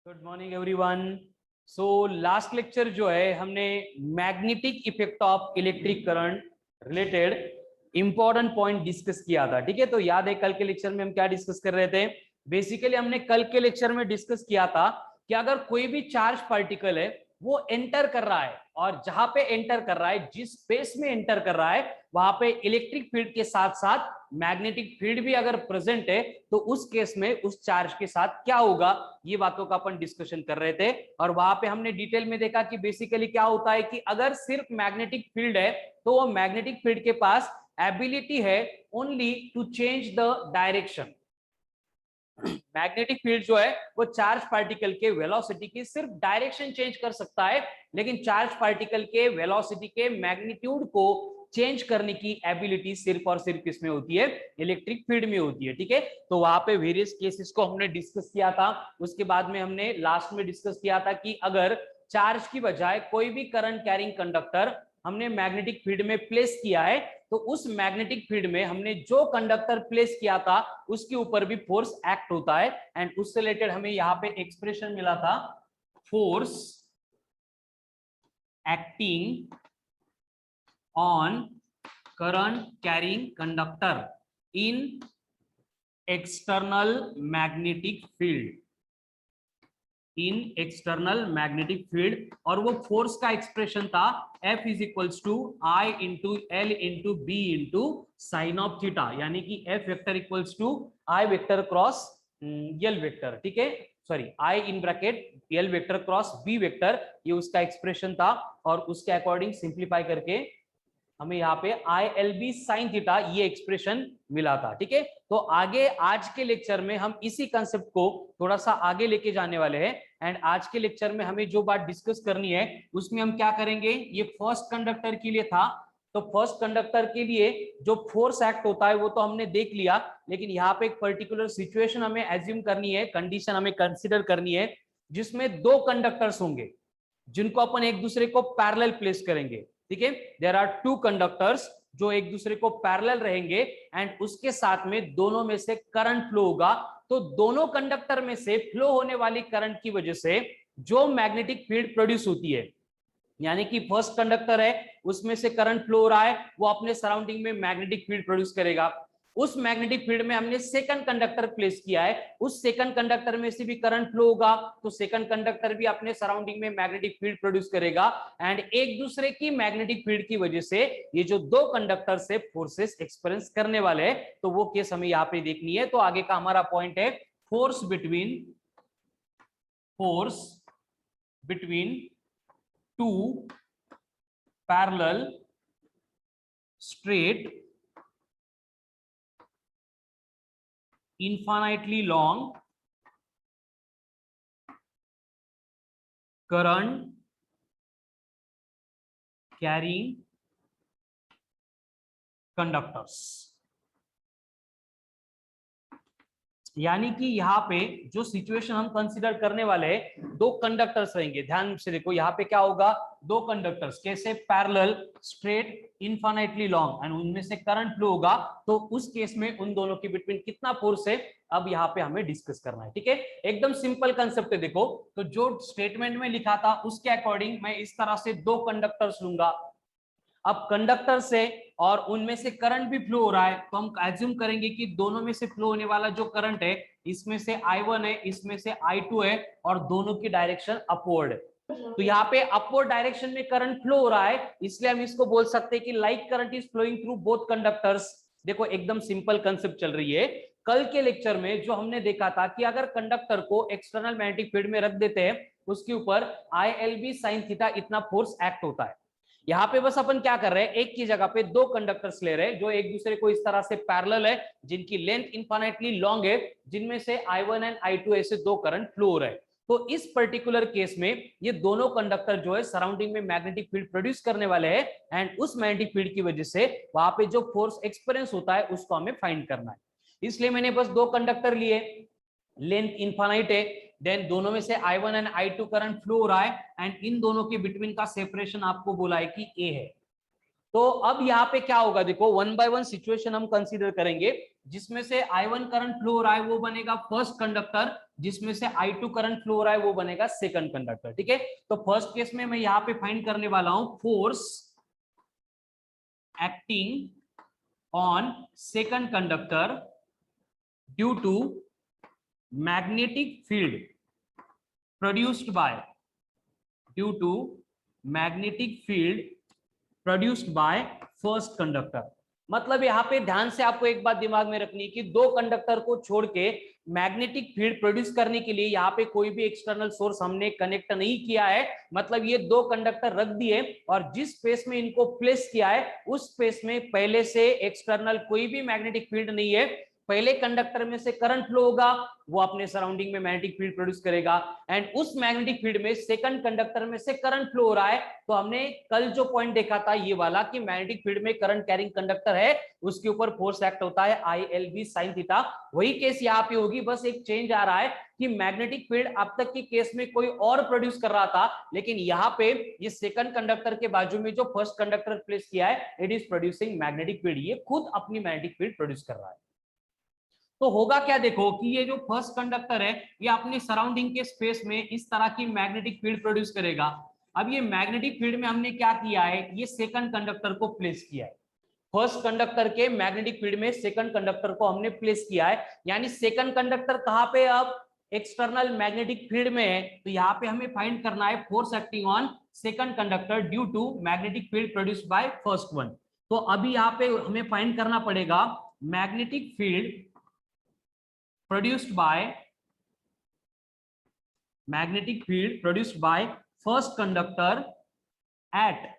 Good morning everyone. So last lecture जो है हमने magnetic effect of electric current related important point discuss किया था। ठीक है, तो याद है कल के लेक्चर में हम क्या डिस्कस कर रहे थे? बेसिकली हमने कल के लेक्चर में डिस्कस किया था कि अगर कोई भी चार्ज पार्टिकल है वो एंटर कर रहा है और जहां पे एंटर कर रहा है, जिस स्पेस में एंटर कर रहा है, वहां पे इलेक्ट्रिक फील्ड के साथ साथ मैग्नेटिक फील्ड भी अगर प्रेजेंट है तो उस केस में उस चार्ज के साथ क्या होगा, ये बातों का अपन डिस्कशन कर रहे थे। और वहां पे हमने डिटेल में देखा कि बेसिकली क्या होता है कि अगर सिर्फ मैग्नेटिक फील्ड है तो वो मैग्नेटिक फील्ड के पास एबिलिटी है only to change the direction. Magnetic field जो है वो चार्ज पार्टिकल के वेलोसिटी की सिर्फ डायरेक्शन चेंज कर सकता है, लेकिन चार्ज पार्टिकल के वेलोसिटी के मैग्नीट्यूड को चेंज करने की एबिलिटी सिर्फ और सिर्फ किसमें होती है? इलेक्ट्रिक फील्ड में होती है। ठीक है, तो वहां पे वेरियस केसेस को हमने डिस्कस किया था। उसके बाद में हमने लास्ट में डिस्कस किया था कि अगर चार्ज की बजाय कोई भी करंट कैरिंग कंडक्टर हमने मैग्नेटिक फील्ड में प्लेस किया है तो उस मैग्नेटिक फील्ड में हमने जो कंडक्टर प्लेस किया था उसके ऊपर भी फोर्स एक्ट होता है। एंड उससे रिलेटेड हमें यहाँ पे एक्सप्रेशन मिला था, force acting on current carrying conductor in external magnetic field, in external magnetic field. और वो फोर्स का एक्सप्रेशन था F is equals to I into L into B into sine of theta, यानी कि F vector equals to I vector cross L vector. ठीक है, sorry, I in bracket L vector cross B vector, ये उसका expression था। और उसके according simplify करके हमें यहाँ पे ILB साइन थीटा ये एक्सप्रेशन मिला था। ठीक है, तो आगे आज के लेक्चर में हम इसी कंसेप्ट को थोड़ा सा आगे लेके जाने वाले हैं। एंड आज के लेक्चर में हमें जो बात डिस्कस करनी है उसमें हम क्या करेंगे, ये फर्स्ट कंडक्टर के लिए था, तो फर्स्ट कंडक्टर के लिए जो फोर्स एक्ट होता है वो तो हमने देख लिया, लेकिन यहाँ पे एक पर्टिकुलर सिचुएशन हमें एज्यूम करनी है, कंडीशन हमें कंसिडर करनी है, जिसमें दो कंडक्टर्स होंगे जिनको अपन एक दूसरे को पैरेलल प्लेस करेंगे। ठीक है, देयर आर टू कंडक्टर्स जो एक दूसरे को पैरेलल रहेंगे एंड उसके साथ में दोनों में से करंट फ्लो होगा। तो दोनों कंडक्टर में से फ्लो होने वाली करंट की वजह से जो मैग्नेटिक फील्ड प्रोड्यूस होती है, यानी कि फर्स्ट कंडक्टर है उसमें से करंट फ्लो हो रहा है, वो अपने सराउंडिंग में मैग्नेटिक फील्ड प्रोड्यूस करेगा। उस मैग्नेटिक फील्ड में हमने सेकंड कंडक्टर प्लेस किया है, उस सेकंड कंडक्टर में से भी करंट फ्लो होगा, तो सेकंड कंडक्टर भी अपने सराउंडिंग में मैग्नेटिक फील्ड प्रोड्यूस करेगा। एंड एक दूसरे की मैग्नेटिक फील्ड की वजह से ये जो दो कंडक्टर से फोर्सेस एक्सपीरियंस करने वाले हैं, तो वो केस हमें यहाँ पे देखनी है। तो आगे का हमारा पॉइंट है force between two parallel straight infinitely long current carrying conductors। यानी कि यहाँ पे जो सिचुएशन हम कंसीडर करने वाले हैं, दो कंडक्टर्स रहेंगे। ध्यान से देखो, यहाँ पे क्या होगा, दो कंडक्टर्स कैसे, parallel straight infinitely long, and उनमें से करंट फ्लो होगा। तो उस केस में उन दोनों के बिटवीन कितना फोर्स है, अब यहाँ पे हमें डिस्कस करना है। ठीक है, एकदम सिंपल कंसेप्ट है। देखो, तो जो स्टेटमेंट में लिखा था उसके अकॉर्डिंग मैं इस तरह से दो कंडक्टर्स लूंगा। अब कंडक्टर से और उनमें से करंट भी फ्लो हो रहा है, तो हम एज्यूम करेंगे कि दोनों में से फ्लो होने वाला जो करंट है, इसमें से I1 है, इसमें से I2 है, और दोनों की डायरेक्शन अपवर्ड है। तो यहाँ पे अपवर्ड डायरेक्शन में करंट फ्लो हो रहा है, इसलिए हम इसको बोल सकते हैं कि like current is flowing through both conductors. देखो, एकदम सिंपल कंसेप्ट चल रही है। कल के लेक्चर में जो हमने देखा था कि अगर कंडक्टर को एक्सटर्नल मैग्नेटिक फील्ड में रख देते हैं, उसके ऊपर ILB साइन थीटा इतना फोर्स एक्ट होता है। यहाँ पे बस अपन क्या कर रहे हैं, एक की जगह पे दो कंडक्टर्स ले रहे हैं जो एक दूसरे को इस तरह से पैरेलल है, जिनकी लेंथ इनफाइनाइटली लॉन्ग है, जिनमें से I1 एंड I2 ऐसे दो करंट फ्लो हो रहे हैं। तो इस पर्टिकुलर केस में ये दोनों कंडक्टर जो है सराउंडिंग में मैग्नेटिक फील्ड प्रोड्यूस करने वाले हैं, एंड उस मैग्नेटिक फील्ड की वजह से वहां पे जो फोर्स एक्सपीरियंस होता है उसको हमें फाइंड करना है। इसलिए मैंने बस दो कंडक्टर लिए, लेंथ इनफाइनाइट है, देन दोनों में से I1 and I2 current flow हो रहा है, एंड इन दोनों के बिटवीन का सेपरेशन आपको बोला है कि A है। तो अब यहाँ पे क्या होगा, देखो 1 by 1 सिचुएशन हम कंसीडर करेंगे, जिसमें से I1 करंट फ्लो हो रहा है वो बनेगा फर्स्ट कंडक्टर, जिसमें से I2 करंट फ्लो हो रहा है वो बनेगा सेकंड कंडक्टर। ठीक है, तो फर्स्ट केस में मैं यहाँ पे फाइंड करने वाला हूं force acting on second conductor due to magnetic field produced by first conductor. मतलब यहाँ पे ध्यान से आपको एक बात दिमाग में रखनी है कि दो कंडक्टर को छोड़ के मैग्नेटिक फील्ड प्रोड्यूस करने के लिए यहाँ पे कोई भी एक्सटर्नल सोर्स हमने कनेक्ट नहीं किया है। मतलब ये दो कंडक्टर रख दिए और जिस स्पेस में इनको प्लेस किया है उस स्पेस में पहले से एक्सटर्नल कोई भी मैग्नेटिक फील्ड नहीं है। पहले कंडक्टर में से करंट फ्लो होगा, वो अपने सराउंडिंग में मैग्नेटिक फील्ड प्रोड्यूस करेगा, एंड उस मैग्नेटिक फील्ड में सेकंड कंडक्टर में से करंट फ्लो हो रहा है। तो हमने कल जो पॉइंट देखा था ये वाला कि मैग्नेटिक फील्ड में करंट कैरिंग कंडक्टर है, उसके ऊपर फोर्स एक्ट होता है ILB sin थीटा। वही केस यहाँ पे होगी, बस एक चेंज आ रहा है कि मैग्नेटिक फील्ड अब तक के केस में कोई और प्रोड्यूस कर रहा था, लेकिन यहाँ पे ये सेकंड कंडक्टर के बाजू में जो फर्स्ट कंडक्टर प्लेस किया है it is producing magnetic field, ये खुद अपनी मैग्नेटिक फील्ड प्रोड्यूस कर रहा है। तो होगा क्या, देखो कि ये जो फर्स्ट कंडक्टर है ये अपनी सराउंडिंग के स्पेस में इस तरह की मैग्नेटिक फील्ड प्रोड्यूस करेगा। अब ये मैग्नेटिक फील्ड में हमने क्या किया है, ये सेकंड कंडक्टर को प्लेस किया है। फर्स्ट कंडक्टर के मैग्नेटिक फील्ड में सेकंड कंडक्टर को हमने प्लेस किया है, यानी सेकंड कंडक्टर कहां पे, अब एक्सटर्नल मैग्नेटिक फील्ड में है। तो यहाँ पे हमें फाइंड करना है force acting on second conductor due to magnetic field produced by first one. तो अभी यहाँ पे हमें फाइंड करना पड़ेगा magnetic field produced by first conductor at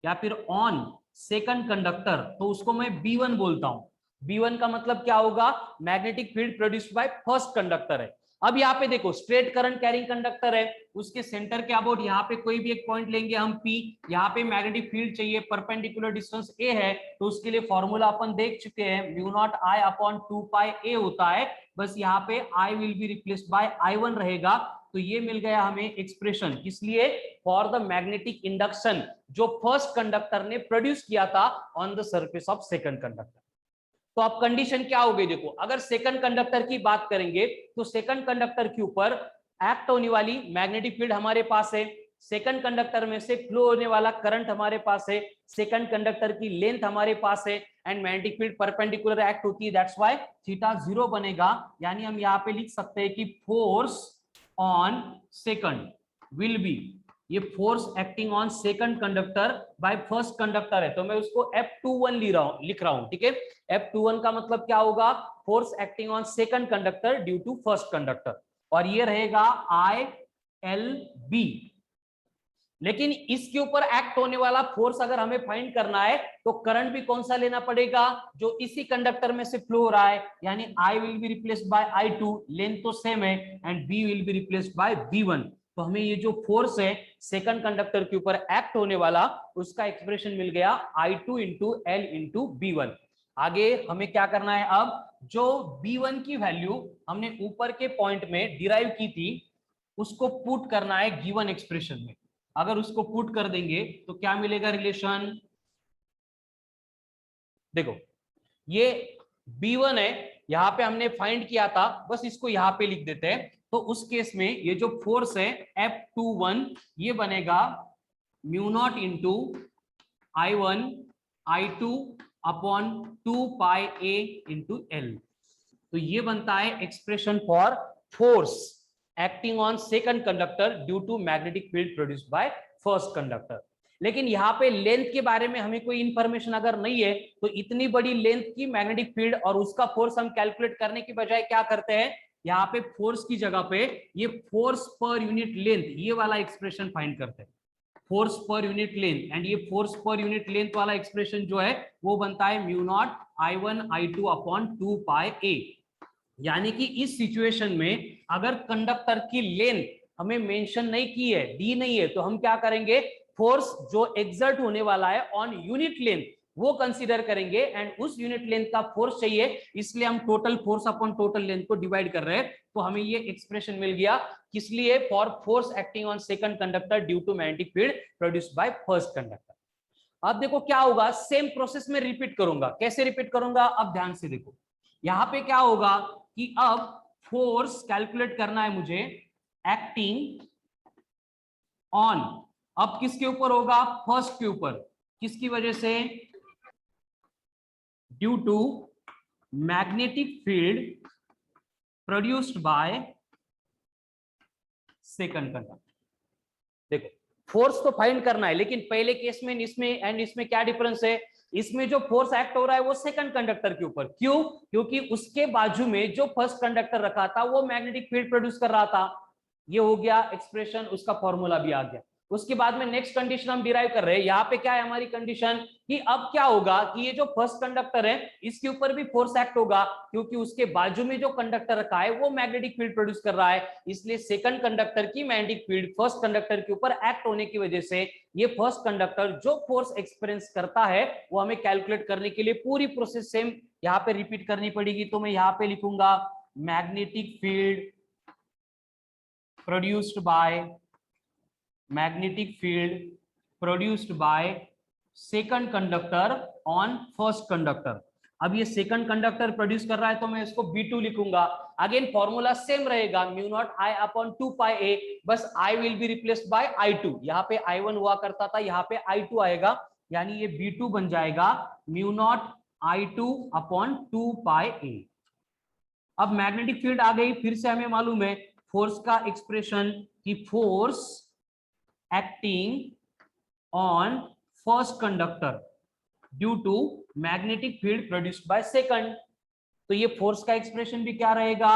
या फिर ऑन सेकंड कंडक्टर, तो उसको मैं B1 बोलता हूं। B1 का मतलब क्या होगा, magnetic field produced by first conductor है। अब यहाँ पे देखो स्ट्रेट करंट कैरिंग कंडक्टर है, उसके सेंटर के अबाउट यहाँ पे कोई भी एक पॉइंट लेंगे हम P, यहाँ पे मैग्नेटिक फील्ड चाहिए, परपेंडिकुलर डिस्टेंस A है, तो उसके लिए फॉर्मूला अपन देख चुके हैं, mu naught I upon 2 π A होता है। बस यहाँ पे I will be replaced by I1 रहेगा। तो ये मिल गया हमें एक्सप्रेशन, किसलिए, फॉर द मैग्नेटिक इंडक्शन जो फर्स्ट कंडक्टर ने प्रोड्यूस किया था on the surface of second conductor. तो अब कंडीशन क्या हो गई, देखो अगर सेकंड कंडक्टर की बात करेंगे तो सेकंड कंडक्टर के ऊपर एक्ट होने वाली मैग्नेटिक फील्ड हमारे पास है, सेकंड कंडक्टर में से फ्लो होने वाला करंट हमारे पास है, सेकंड कंडक्टर की लेंथ हमारे पास है, and magnetic field perpendicular act होती है, दैट्स व्हाई थीटा 0 बनेगा। यानी हम यहाँ पे लिख सकते हैं कि force on second will be, ये force acting on second conductor by first conductor है, तो मैं उसको F21 लिख रहा हूं। ठीक है, F21 का मतलब क्या होगा, force acting on second conductor due to first conductor, और ये रहेगा ILB। लेकिन इसके ऊपर एक्ट होने वाला फोर्स अगर हमें फाइंड करना है तो करंट भी कौन सा लेना पड़ेगा, जो इसी कंडक्टर में से फ्लो हो रहा है, यानी I will be replaced by I2, length तो सेम है, and B will be replaced by B1। तो हमें ये जो फोर्स है सेकंड कंडक्टर के ऊपर एक्ट होने वाला, उसका एक्सप्रेशन मिल गया I2 into L into B1। आगे हमें क्या करना है, अब जो B1 की वैल्यू हमने ऊपर के पॉइंट में डिराइव की थी उसको पुट करना है गिवन एक्सप्रेशन में। अगर उसको पुट कर देंगे तो क्या मिलेगा रिलेशन, देखो ये B1 है, यहां पे हमने फाइंड किया था, बस इसको यहां पे लिख देते हैं। तो उस केस में ये जो फोर्स है F21 ये बनेगा mu not into I1 I2 upon 2 π A into L। तो ये बनता है expression for force acting on second conductor due to magnetic field produced by first conductor. लेकिन यहाँ पे लेंथ के बारे में हमें कोई इंफॉर्मेशन अगर नहीं है तो इतनी बड़ी लेंथ की मैग्नेटिक फील्ड और उसका फोर्स हम कैलकुलेट करने की बजाय क्या करते हैं, यहाँ पे फोर्स की जगह पे ये फोर्स पर यूनिट लेंथ ये वाला एक्सप्रेशन फाइंड करते हैं, फोर्स पर यूनिट लेंथ, एंड ये फोर्स पर यूनिट लेंथ वाला एक्सप्रेशन जो है वो बनता है mu not I1 I2 upon 2 π A। यानी कि इस सिचुएशन में अगर कंडक्टर की लेंथ हमें मेंशन नहीं की है, दी नहीं है, तो हम क्या करेंगे, फोर्स जो एक्सर्ट होने वाला है ऑन यूनिट लेंथ वो कंसीडर करेंगे, एंड उस यूनिट लेंथ का फोर्स चाहिए, इसलिए हम total force upon total length को डिवाइड कर रहे हैं। तो हमें ये एक्सप्रेशन मिल गया, किस लिए, for force acting on second conductor due to magnetic field produced by first conductor. अब देखो क्या होगा, सेम प्रोसेस में रिपीट करूंगा। कैसे रिपीट करूंगा, अब ध्यान से देखो। यहां पे क्या होगा कि अब फोर्स कैलकुलेट करना है मुझे एक्टिंग ऑन, अब किसके ऊपर होगा, फर्स्ट के ऊपर। किसकी वजह से, due to magnetic field produced by second conductor. देखो फोर्स तो फाइंड करना है, लेकिन पहले केस में इसमें एंड इसमें क्या डिफरेंस है, इसमें जो फोर्स एक्ट हो रहा है वो सेकंड कंडक्टर के ऊपर। क्यों, क्योंकि उसके बाजू में जो फर्स्ट कंडक्टर रखा था वो मैग्नेटिक फील्ड प्रोड्यूस कर रहा था। ये हो गया एक्सप्रेशन, उसका फॉर्मूला भी आ गया। उसके बाद में नेक्स्ट कंडीशन हम डिराइव कर रहे हैं। यहाँ पे क्या है हमारी कंडीशन कि अब क्या होगा कि ये जो फर्स्ट कंडक्टर है इसके ऊपर भी फोर्स एक्ट होगा, क्योंकि उसके बाजू में जो कंडक्टर रखा है वो मैग्नेटिक फील्ड प्रोड्यूस कर रहा है। इसलिए सेकंड कंडक्टर की मैग्नेटिक फील्ड फर्स्ट कंडक्टर के ऊपर एक्ट होने की वजह से ये फर्स्ट कंडक्टर जो फोर्स एक्सपीरियंस करता है वो हमें कैलकुलेट करने के लिए पूरी प्रोसेस सेम यहाँ पे रिपीट करनी पड़ेगी। तो मैं यहाँ पे लिखूंगा magnetic field produced by magnetic field produced by second conductor on first conductor। अब ये सेकंड कंडक्टर प्रोड्यूस कर रहा है तो मैं इसको B2 लिखूंगा। अगेन फॉर्मूला सेम रहेगा, mu naught I upon 2 pi A, बस I will be replaced by I2। यहाँ पे I1 हुआ करता था, यहाँ पे I2 आएगा, यानी ये B2 बन जाएगा mu naught I2 upon 2 pi A। अब मैग्नेटिक फील्ड आ गई, फिर से हमें मालूम है फोर्स का एक्सप्रेशन कि force acting on first conductor due to magnetic field produced by second. तो ये फोर्स का एक्सप्रेशन भी क्या रहेगा,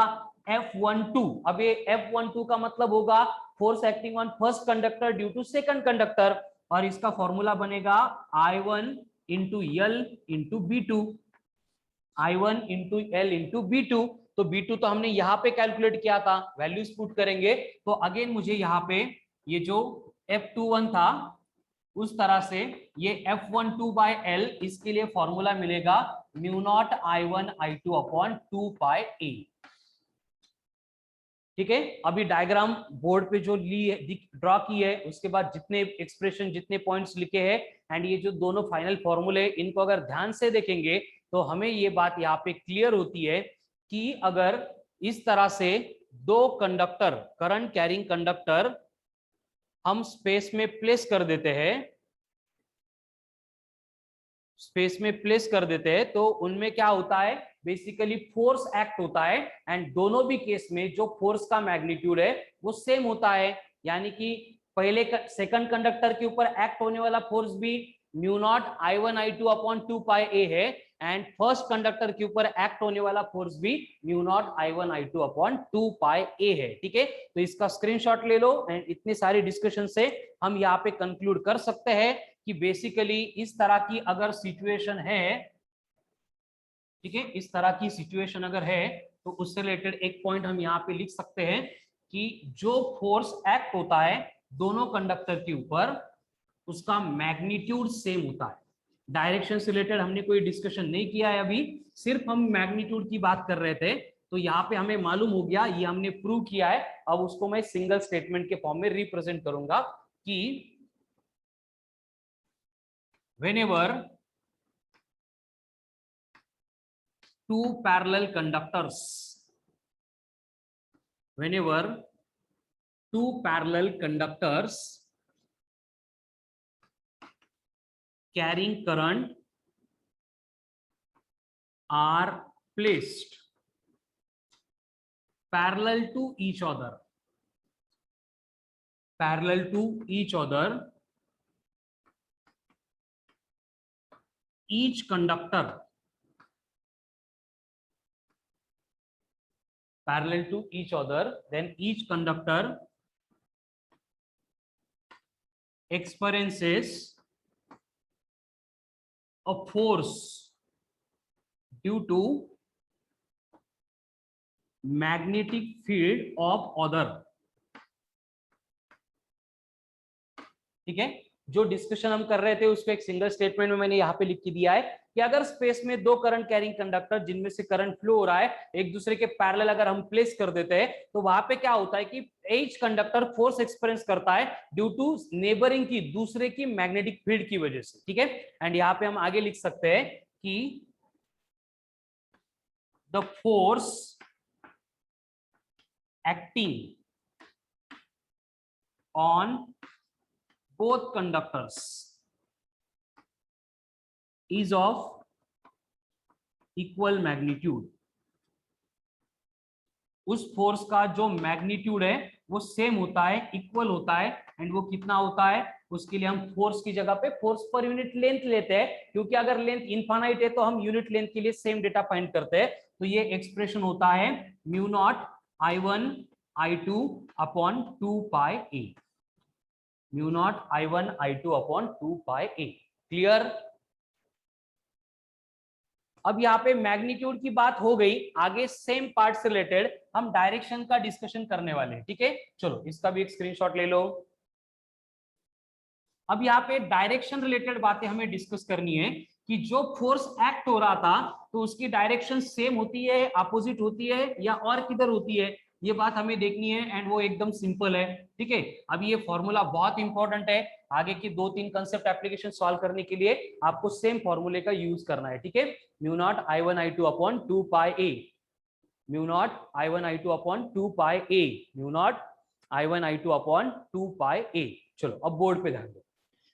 F12। अब ये F12 का मतलब होगा force acting on first conductor due to second conductor, और इसका फॉर्मूला बनेगा I1 into L into B2, I1 into L into B2। तो B2 तो हमने यहाँ पे कैलकुलेट किया था, वैल्यूज पुट करेंगे तो अगेन मुझे यहाँ पे ये जो F21 था उस तरह से ये F12 बाय L, इसके लिए फॉर्मूला मिलेगा mu naught I1 I2 upon 2 pi A। ठीक है, अभी डायग्राम बोर्ड पे जो ली है, ड्रॉ की है, उसके बाद जितने एक्सप्रेशन जितने पॉइंट्स लिखे हैं एंड ये जो दोनों फाइनल फॉर्मूले, इनको अगर ध्यान से देखेंगे तो हमें ये बात यहाँ पे क्लियर होती है कि अगर इस तरह से दो कंडक्टर, करंट कैरिंग कंडक्टर हम स्पेस में प्लेस कर देते हैं, स्पेस में प्लेस कर देते हैं तो उनमें क्या होता है, बेसिकली फोर्स एक्ट होता है। एंड दोनों भी केस में जो फोर्स का मैग्नीट्यूड है वो सेम होता है, यानी कि पहले सेकंड कंडक्टर के ऊपर एक्ट होने वाला फोर्स भी mu naught I1 I2 upon 2 pi A है, एंड फर्स्ट कंडक्टर के ऊपर एक्ट होने वाला फोर्स भी mu naught I1 I2 upon 2 pi A है। ठीक है, तो इसका स्क्रीनशॉट ले लो एंड इतनी सारी डिस्कशन से हम यहाँ पे कंक्लूड कर सकते हैं कि बेसिकली इस तरह की अगर सिचुएशन है, ठीक है, इस तरह की सिचुएशन अगर है तो उससे रिलेटेड एक पॉइंट हम यहाँ पे लिख सकते हैं कि जो फोर्स एक्ट होता है दोनों कंडक्टर के ऊपर उसका मैग्नीट्यूड सेम होता है। डायरेक्शन से रिलेटेड हमने कोई डिस्कशन नहीं किया है अभी, सिर्फ हम मैग्नीट्यूड की बात कर रहे थे। तो यहाँ पे हमें मालूम हो गया, ये हमने प्रूव किया है। अब उसको मैं सिंगल स्टेटमेंट के फॉर्म में रिप्रेजेंट करूंगा कि whenever two parallel conductors, whenever two parallel conductors carrying current are placed parallel to each other, parallel to each other, each conductor parallel to each other, then each conductor experiences a force due to magnetic field of other। ठीक है, जो discussion हम कर रहे थे उसको एक single statement में मैंने यहाँ पे लिख के दिया है कि अगर स्पेस में दो करंट कैरिंग कंडक्टर जिनमें से करंट फ्लो हो रहा है एक दूसरे के पैरेलल अगर हम प्लेस कर देते हैं तो वहां पे क्या होता है कि each कंडक्टर फोर्स एक्सपीरियंस करता है ड्यू टू नेबरिंग की दूसरे की मैग्नेटिक फील्ड की वजह से, ठीक है। एंड यहाँ पे हम आगे लिख सकते हैं कि the force acting on both conductors is of equal magnitude। उस फोर्स का जो मैग्नीट्यूड है वो सेम होता है, इक्वल होता है। एंड वो कितना होता है, उसके लिए हम फोर्स की जगह पे फोर्स पर यूनिट लेंथ लेते हैं, क्योंकि अगर लेंथ इनफाइनाइट है तो हम यूनिट लेंथ के लिए सेम डेटा फाइंड करते हैं। तो ये एक्सप्रेशन होता है mu not I1 I2 upon 2 pi A, mu not I1 I2 upon 2 pi A. Clear? अब यहाँ पे मैग्नीट्यूड की बात हो गई, आगे सेम पार्ट से रिलेटेड हम डायरेक्शन का डिस्कशन करने वाले हैं, ठीक है। चलो इसका भी एक स्क्रीनशॉट ले लो। अब यहाँ पे डायरेक्शन रिलेटेड बातें हमें डिस्कस करनी है कि जो फोर्स एक्ट हो रहा था तो उसकी डायरेक्शन सेम होती है, अपोजिट होती है, या और किधर होती है, ये बात हमें देखनी है। एंड वो एकदम सिंपल है, ठीक है। अब ये फॉर्मूला बहुत इंपॉर्टेंट है, आगे की 2-3 कंसेप्ट एप्लीकेशन सॉल्व करने के लिए आपको सेम फॉर्मूले का यूज करना है, ठीक है। Mu not I1 I2 upon 2 pi A, mu not I1 I2 upon 2 pi A, mu not I1 I2 upon 2 pi A. चलो अब बोर्ड पे ध्यान दो।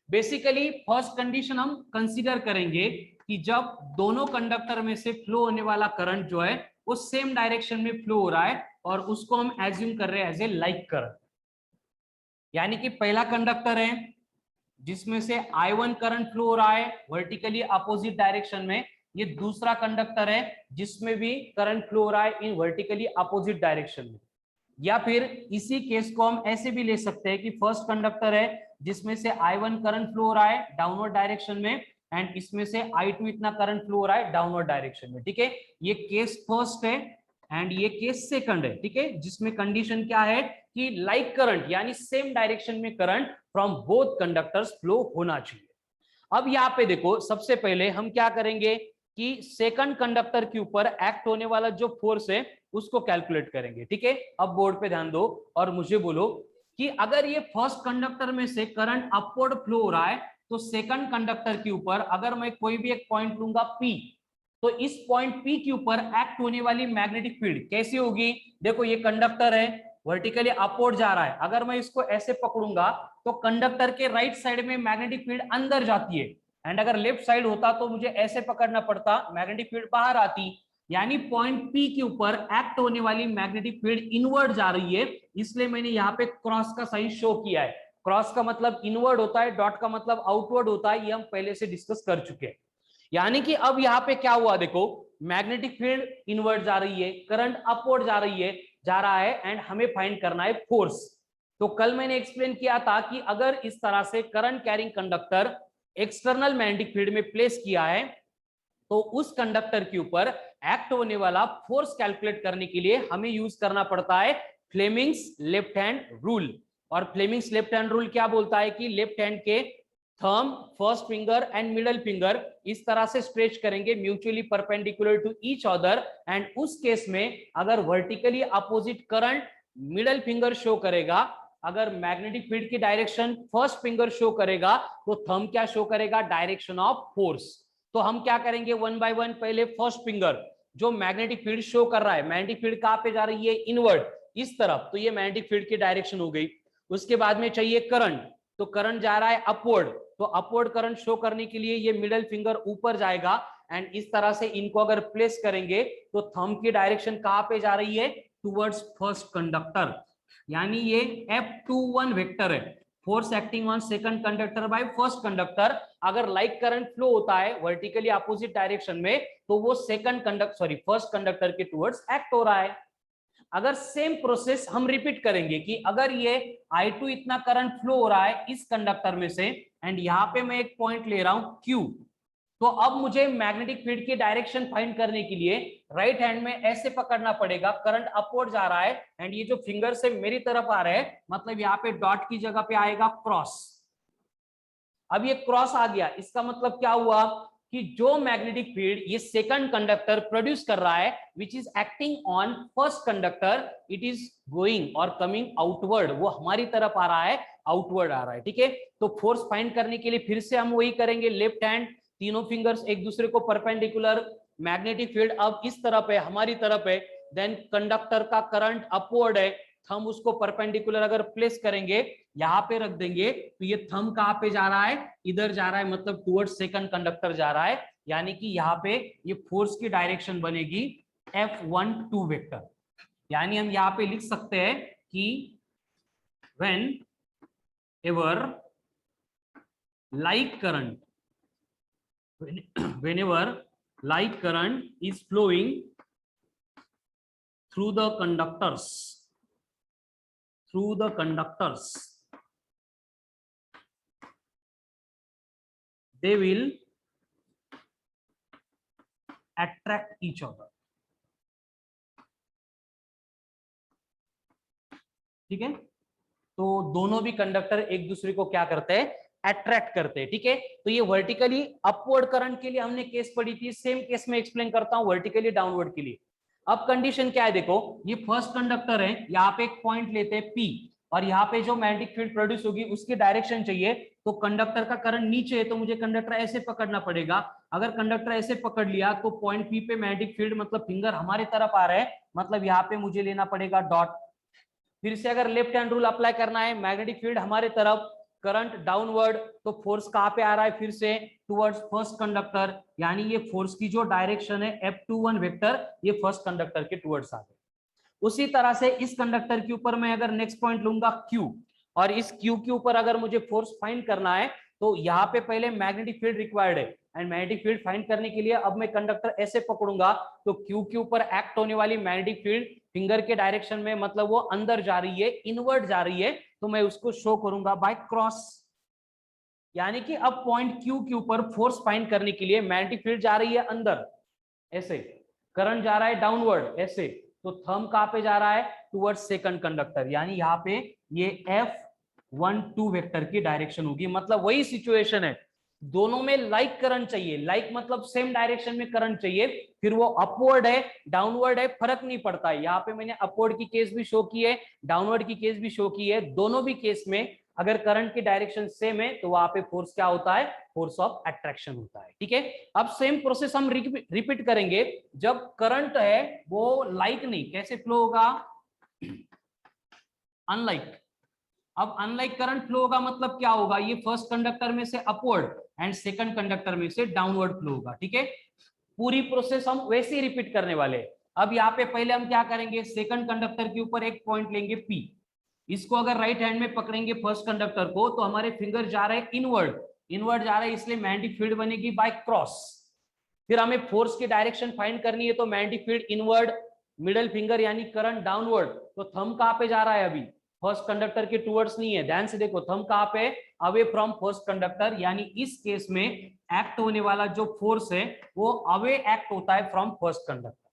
बेसिकली फर्स्ट कंडीशन हम कंसीडर करेंगे कि जब दोनों कंडक्टर में से फ्लो होने वाला करंट जो है वो सेम डायरेक्शन में फ्लो हो रहा है, और उसको हम एज्यूम कर रहे हैं एज ए लाइक करंट। यानी कि पहला कंडक्टर है जिसमें से I1 करंट फ्लो हो रहा है वर्टिकली अपोजिट डायरेक्शन में, ये दूसरा कंडक्टर है जिसमें भी करंट फ्लो हो रहा है इन वर्टिकली अपोजिट डायरेक्शन में। या फिर इसी केस को हम ऐसे भी ले सकते हैं कि फर्स्ट कंडक्टर है जिसमें से I1 करंट फ्लो हो रहा है डाउनवर्ड डायरेक्शन में, एंड इसमें से I2 इतना करंट फ्लो हो रहा है डाउनवर्ड डायरेक्शन में, ठीक है। ये केस फर्स्ट है एंड ये केस सेकंड है, ठीक है, जिसमें कंडीशन क्या है कि लाइक करंट यानी सेम डायरेक्शन में current from both conductors flow होना चाहिए। अब यहाँ पे देखो, सबसे पहले हम क्या करेंगे कि सेकंड कंडक्टर के ऊपर एक्ट होने वाला जो फोर्स है उसको कैलकुलेट करेंगे, ठीक है। अब बोर्ड पे ध्यान दो और मुझे बोलो कि अगर ये फर्स्ट कंडक्टर में से करंट अपवर्ड फ्लो हो रहा है तो सेकंड कंडक्टर के ऊपर अगर मैं कोई भी एक पॉइंट लूंगा P, तो इस पॉइंट P के ऊपर एक्ट होने वाली मैग्नेटिक फील्ड कैसी होगी। देखो ये कंडक्टर है, वर्टिकली अपवर्ड जा रहा है, अगर मैं इसको ऐसे पकड़ूंगा तो कंडक्टर के राइट साइड में मैग्नेटिक फील्ड अंदर जाती है, एंड अगर लेफ्ट साइड होता तो मुझे ऐसे पकड़ना पड़ता, मैग्नेटिक फील्ड बाहर आती। यानी पॉइंट P के ऊपर एक्ट होने वाली मैग्नेटिक फील्ड इनवर्ड जा रही है, इसलिए मैंने यहाँ पे क्रॉस का साइन शो किया है। क्रॉस का मतलब इनवर्ड होता है, डॉट का मतलब आउटवर्ड होता है, ये हम पहले से डिस्कस कर चुके हैं। यानी कि अब यहाँ पे क्या हुआ, देखो मैग्नेटिक फील्ड इनवर्ड जा रही है, करंट अपवर्ड जा रहा है एंड हमें फाइंड करना है फोर्स। तो कल मैंने एक्सप्लेन किया था कि अगर इस तरह से current carrying conductor external magnetic field में प्लेस किया है तो उस कंडक्टर के ऊपर एक्ट होने वाला फोर्स कैलकुलेट करने के लिए हमें यूज करना पड़ता है फ्लेमिंग्स लेफ्ट हैंड रूल। और फ्लेमिंग्स लेफ्ट हैंड रूल क्या बोलता है कि लेफ्ट हैंड के thumb, first finger and middle finger इस तरह से स्ट्रेच करेंगे mutually perpendicular to each other, and उस केस में अगर vertically opposite current middle finger show करेगा, अगर मैग्नेटिक फील्ड की डायरेक्शन फर्स्ट फिंगर शो करेगा तो थंब क्या शो करेगा, डायरेक्शन ऑफ फोर्स। तो हम क्या करेंगे वन बाय वन, पहले फर्स्ट फिंगर जो मैग्नेटिक फील्ड शो कर रहा है, मैग्नेटिक फील्ड कहां पे जा रही है, इनवर्ड इस तरफ, तो ये मैग्नेटिक फील्ड की डायरेक्शन हो गई। उसके बाद में चाहिए करंट, तो करंट जा रहा है अपवर्ड, तो अपवर्ड करंट शो करने के लिए ये मिडल फिंगर ऊपर जाएगा, एंड इस तरह से इनको अगर प्लेस करेंगे तो थंब की डायरेक्शन कहां पे जा रही है, टुवर्ड्स फर्स्ट कंडक्टर। यानी ये F21 वेक्टर है, force acting on second conductor by first conductor. अगर लाइक करंट फ्लो होता है वर्टिकली अपोजिट डायरेक्शन में तो वो second conductor sorry first conductor के टुवर्ड्स एक्ट हो रहा है। अगर सेम प्रोसेस हम रिपीट करेंगे कि अगर ये I2 इतना करंट फ्लो हो रहा है इस कंडक्टर में से, एंड यहाँ पे मैं एक पॉइंट ले रहा हूं Q, तो अब मुझे मैग्नेटिक फील्ड की डायरेक्शन फाइंड करने के लिए राइट हैंड में ऐसे पकड़ना पड़ेगा, करंट अपवर्ड जा रहा है एंड ये जो फिंगर से मेरी तरफ आ रहा है मतलब यहाँ पे डॉट की जगह पे आएगा क्रॉस, अब ये क्रॉस आ गया, इसका मतलब क्या हुआ कि जो मैग्नेटिक फील्ड ये सेकंड कंडक्टर प्रोड्यूस कर रहा है which is acting on first conductor, it is going और कमिंग आउटवर्ड, वो हमारी तरफ आ रहा है, आउटवर्ड आ रहा है। ठीक है, तो फोर्स फाइंड करने के लिए फिर से हम वही करेंगे, लेफ्ट हैंड, तीनों फिंगर्स एक दूसरे को परपेंडिकुलर, मैग्नेटिक फील्ड अब इस तरफ है, हमारी तरफ है, देन कंडक्टर का करंट अपवर्ड है, थंब उसको परपेंडिकुलर अगर प्लेस करेंगे, यहां पे रख देंगे, तो ये थंब कहां पे जा रहा है, इधर जा रहा है, मतलब टुवर्ड्स सेकंड कंडक्टर जा रहा है, यानी कि यहाँ पे ये फोर्स की डायरेक्शन बनेगी F12 वेक्टर। यानी हम यहाँ पे लिख सकते हैं कि when ever like current, whenever light current is flowing through the conductors, they will attract each other। ठीक है, तो दोनों भी कंडक्टर एक दूसरे को क्या करते हैं, अट्रैक्ट करते हैं। ठीक है, तो ये वर्टिकली अपवर्ड करंट के लिए हमने केस पढ़ी थी, सेम केस में एक्सप्लेन करता हूं वर्टिकली डाउनवर्ड के लिए। अब कंडीशन क्या है, देखो ये फर्स्ट कंडक्टर है, यहाँ पे एक पॉइंट लेते हैं P, और यहाँ पे जो मैग्नेटिक फील्ड प्रोड्यूस होगी उसकी डायरेक्शन चाहिए, तो कंडक्टर का करंट नीचे है, तो मुझे कंडक्टर ऐसे पकड़ना पड़ेगा। अगर कंडक्टर ऐसे पकड़ लिया तो पॉइंट P पे मैग्नेटिक फील्ड, मतलब फिंगर हमारी तरफ आ रहे हैं, मतलब यहाँ पे मुझे लेना पड़ेगा डॉट। फिर से अगर लेफ्ट हैंड रूल अप्लाई करना है, मैग्नेटिक फील्ड हमारे तरफ, करंट डाउनवर्ड, तो फोर्स कहां पे आ रहा है, फिर से टुवर्ड्स फर्स्ट कंडक्टर, यानी ये फोर्स की जो डायरेक्शन है F21 वेक्टर, ये फर्स्ट कंडक्टर के टुवर्ड्स आ गए। उसी तरह से इस कंडक्टर के ऊपर मैं अगर नेक्स्ट पॉइंट लूंगा Q, और इस Q के ऊपर अगर मुझे फोर्स फाइंड करना है, तो यहाँ पे पहले मैग्नेटिक फील्ड रिक्वायर्ड है, एंड मैग्नेटिक फील्ड फाइंड करने के लिए अब मैं कंडक्टर ऐसे पकड़ूंगा, तो Q के ऊपर एक्ट होने वाली मैग्नेटिक फील्ड फिंगर के डायरेक्शन में, मतलब वो अंदर जा रही है, इनवर्ड जा रही है, तो मैं उसको शो करूंगा बाय क्रॉस। यानी कि अब पॉइंट Q के ऊपर फोर्स फाइंड करने के लिए मैग्नेटिक फील्ड जा रही है अंदर ऐसे, करंट जा रहा है डाउनवर्ड ऐसे, तो थंब कहां पे जा रहा है, टुवर्ड्स सेकंड कंडक्टर, यानी यहाँ पे ये F12 वेक्टर की डायरेक्शन होगी। मतलब वही सिचुएशन है, दोनों में लाइक करंट चाहिए, लाइक मतलब सेम डायरेक्शन में करंट चाहिए, फिर वो अपवर्ड है डाउनवर्ड है फर्क नहीं पड़ता है। यहाँ पे मैंने अपवर्ड की केस भी शो की है, डाउनवर्ड की केस भी शो की है, दोनों भी केस में अगर करंट की डायरेक्शन सेम है तो वहां पे फोर्स क्या होता है, फोर्स ऑफ अट्रैक्शन होता है। ठीक है, अब सेम प्रोसेस हम रिपीट करेंगे, जब करंट है वो लाइक नहीं, कैसे फ्लो होगा, अनलाइक। अब अनलाइक करंट फ्लो होगा, मतलब क्या होगा, ये फर्स्ट कंडक्टर में से अपवर्ड एंड सेकंड कंडक्टर में से डाउनवर्ड फ्लो होगा। ठीक है, पूरी प्रोसेस हम वैसे ही रिपीट करने वाले हैं। अब यहाँ पे पहले हम क्या करेंगे, सेकंड कंडक्टर के ऊपर एक पॉइंट लेंगे P, इसको अगर राइट हैंड में पकड़ेंगे फर्स्ट कंडक्टर को, तो हमारे फिंगर जा रहे हैं इनवर्ड, इनवर्ड जा रहा है, इसलिए मैग्नेटिक फील्ड बनेगी बाय क्रॉस। फिर हमें फोर्स की डायरेक्शन फाइंड करनी है, तो magnetic field inward, middle finger यानी करंट डाउनवर्ड, तो थंब कहां पे जा रहा है, अभी फर्स्ट कंडक्टर के टुवर्ड्स नहीं है, ध्यान से देखो, थंब कहां पे, अवे फ्रॉम फर्स्ट कंडक्टर, यानी इस केस में एक्ट होने वाला जो फोर्स है वो अवे एक्ट होता है फ्रॉम फर्स्ट कंडक्टर।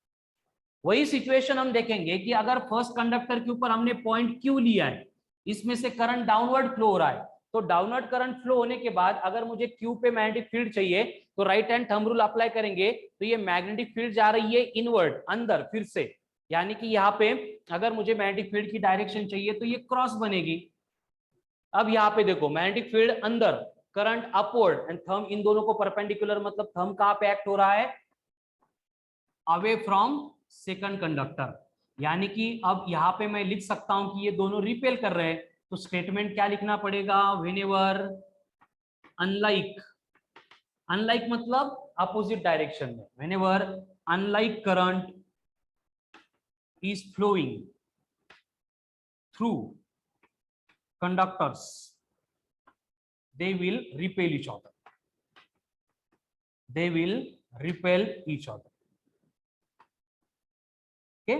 वही सिचुएशन हम देखेंगे कि अगर फर्स्ट कंडक्टर के ऊपर हमने पॉइंट Q लिया है, इसमें से करंट डाउनवर्ड फ्लो हो रहा है, तो डाउनवर्ड करंट फ्लो होने के बाद अगर मुझे Q पे मैग्नेटिक फील्ड चाहिए, तो right hand thumb rule apply करेंगे, तो ये मैग्नेटिक फील्ड जा रही है इनवर्ड अंदर फिर से, यानी कि यहाँ पे अगर मुझे मैग्नेटिक फील्ड की डायरेक्शन चाहिए तो ये क्रॉस बनेगी। अब यहाँ पे देखो मैग्नेटिक फील्ड अंदर, करंट अपवर्ड एंड थंब इन दोनों को परपेंडिकुलर, मतलब थंब कहां पे एक्ट हो रहा है, अवे फ्रॉम सेकंड कंडक्टर, यानी कि अब यहाँ पे मैं लिख सकता हूं कि ये दोनों रिपेल कर रहे हैं, तो स्टेटमेंट क्या लिखना पड़ेगा, व्हेनेवर अनलाइक, अनलाइक मतलब अपोजिट डायरेक्शन में, whenever unlike current is flowing through conductors, they will repel each other, they will repel each other। Okay,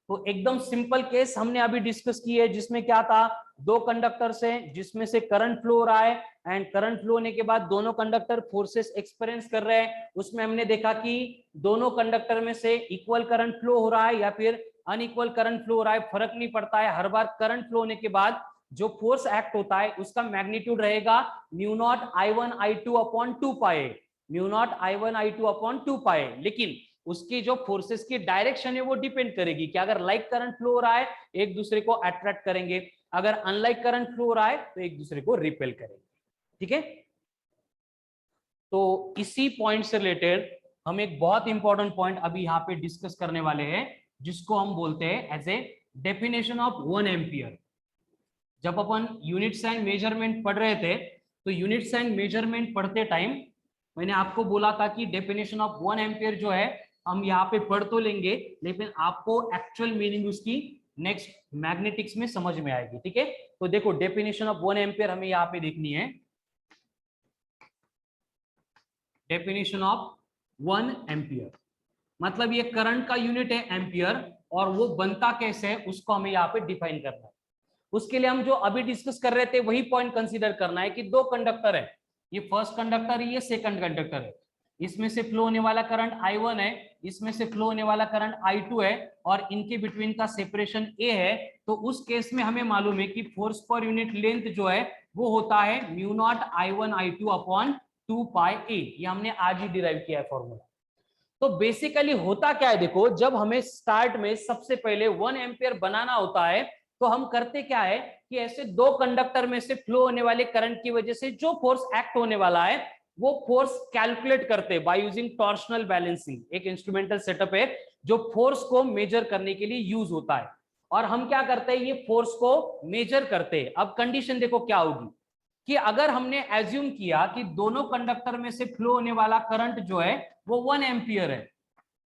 तो एकदम सिंपल केस हमने अभी डिस्कस की है, जिसमें क्या था, दो कंडक्टर्स हैं जिसमें से करंट फ्लो हो रहा है, एंड करंट फ्लो होने के बाद दोनों कंडक्टर फोर्सेस एक्सपीरियंस कर रहे हैं। उसमें हमने देखा कि दोनों कंडक्टर में से इक्वल करंट फ्लो हो रहा है या फिर अनइक्वल करंट फ्लो हो रहा है, फर्क नहीं पड़ता है, हर बार करंट फ्लो होने के बाद जो फोर्स एक्ट होता है उसका मैग्नीट्यूड रहेगा mu naught I1 I2 upon 2 पाए, mu naught I1 I2 upon 2 पाए। लेकिन उसकी जो फोर्सेस की डायरेक्शन है वो डिपेंड करेगी कि अगर लाइक करंट फ्लो हो रहा है एक दूसरे को अट्रैक्ट करेंगे, अगर अनलाइक करंट फ्लो हो रहा है तो एक दूसरे को रिपेल करेंगे। ठीक है, तो इसी पॉइंट से रिलेटेड हम एक बहुत इंपॉर्टेंट पॉइंट अभी यहाँ पे डिस्कस करने वाले हैं, जिसको हम बोलते हैं as a definition of 1 ampere. जब अपन यूनिट्स एंड मेजरमेंट पढ़ रहे थे तो यूनिट्स एंड मेजरमेंट पढ़ते टाइम मैंने आपको बोला था कि डेफिनेशन ऑफ 1 एम्पियर जो है हम यहाँ पे पढ़ तो लेंगे, लेकिन आपको एक्चुअल मीनिंग उसकी नेक्स्ट मैग्नेटिक्स में समझ में आएगी। ठीक है, तो देखो डेफिनेशन ऑफ 1 एम्पियर हमें यहाँ पे देखनी है। डेफिनेशन ऑफ 1 एम्पियर मतलब ये करंट का यूनिट है एम्पियर, और वो बनता कैसे है उसको हमें यहाँ पे डिफाइन करना है। उसके लिए हम जो अभी डिस्कस कर रहे थे वही पॉइंट कंसीडर करना है कि दो कंडक्टर है, ये फर्स्ट कंडक्टर है, ये सेकंड कंडक्टर है, इसमें से फ्लो होने वाला करंट I1 है, इसमें से फ्लो होने वाला करंट I2 है, और इनके बिटवीन का सेपरेशन A है। तो उस केस में हमें मालूम है कि फोर्स पर यूनिट लेंथ जो है वो होता है mu not I1 I2 upon 2 pi A। ये हमने आज ही डिराइव किया है फॉर्मूला। तो बेसिकली होता क्या है, देखो जब हमें स्टार्ट में सबसे पहले 1 एम्पियर बनाना होता है तो हम करते क्या है कि ऐसे दो कंडक्टर में से फ्लो होने वाले करंट की वजह से जो फोर्स एक्ट होने वाला है वो फोर्स कैलकुलेट करते हैं बाय यूजिंग टॉर्शनल बैलेंसिंग। एक इंस्ट्रूमेंटल सेटअप है जो फोर्स को मेजर करने के लिए यूज होता है, और हम क्या करते हैं ये फोर्स को मेजर करते हैं। अब कंडीशन देखो क्या होगी कि अगर हमने एज्यूम किया कि दोनों कंडक्टर में से फ्लो होने वाला करंट जो है वो 1 एम्पियर है,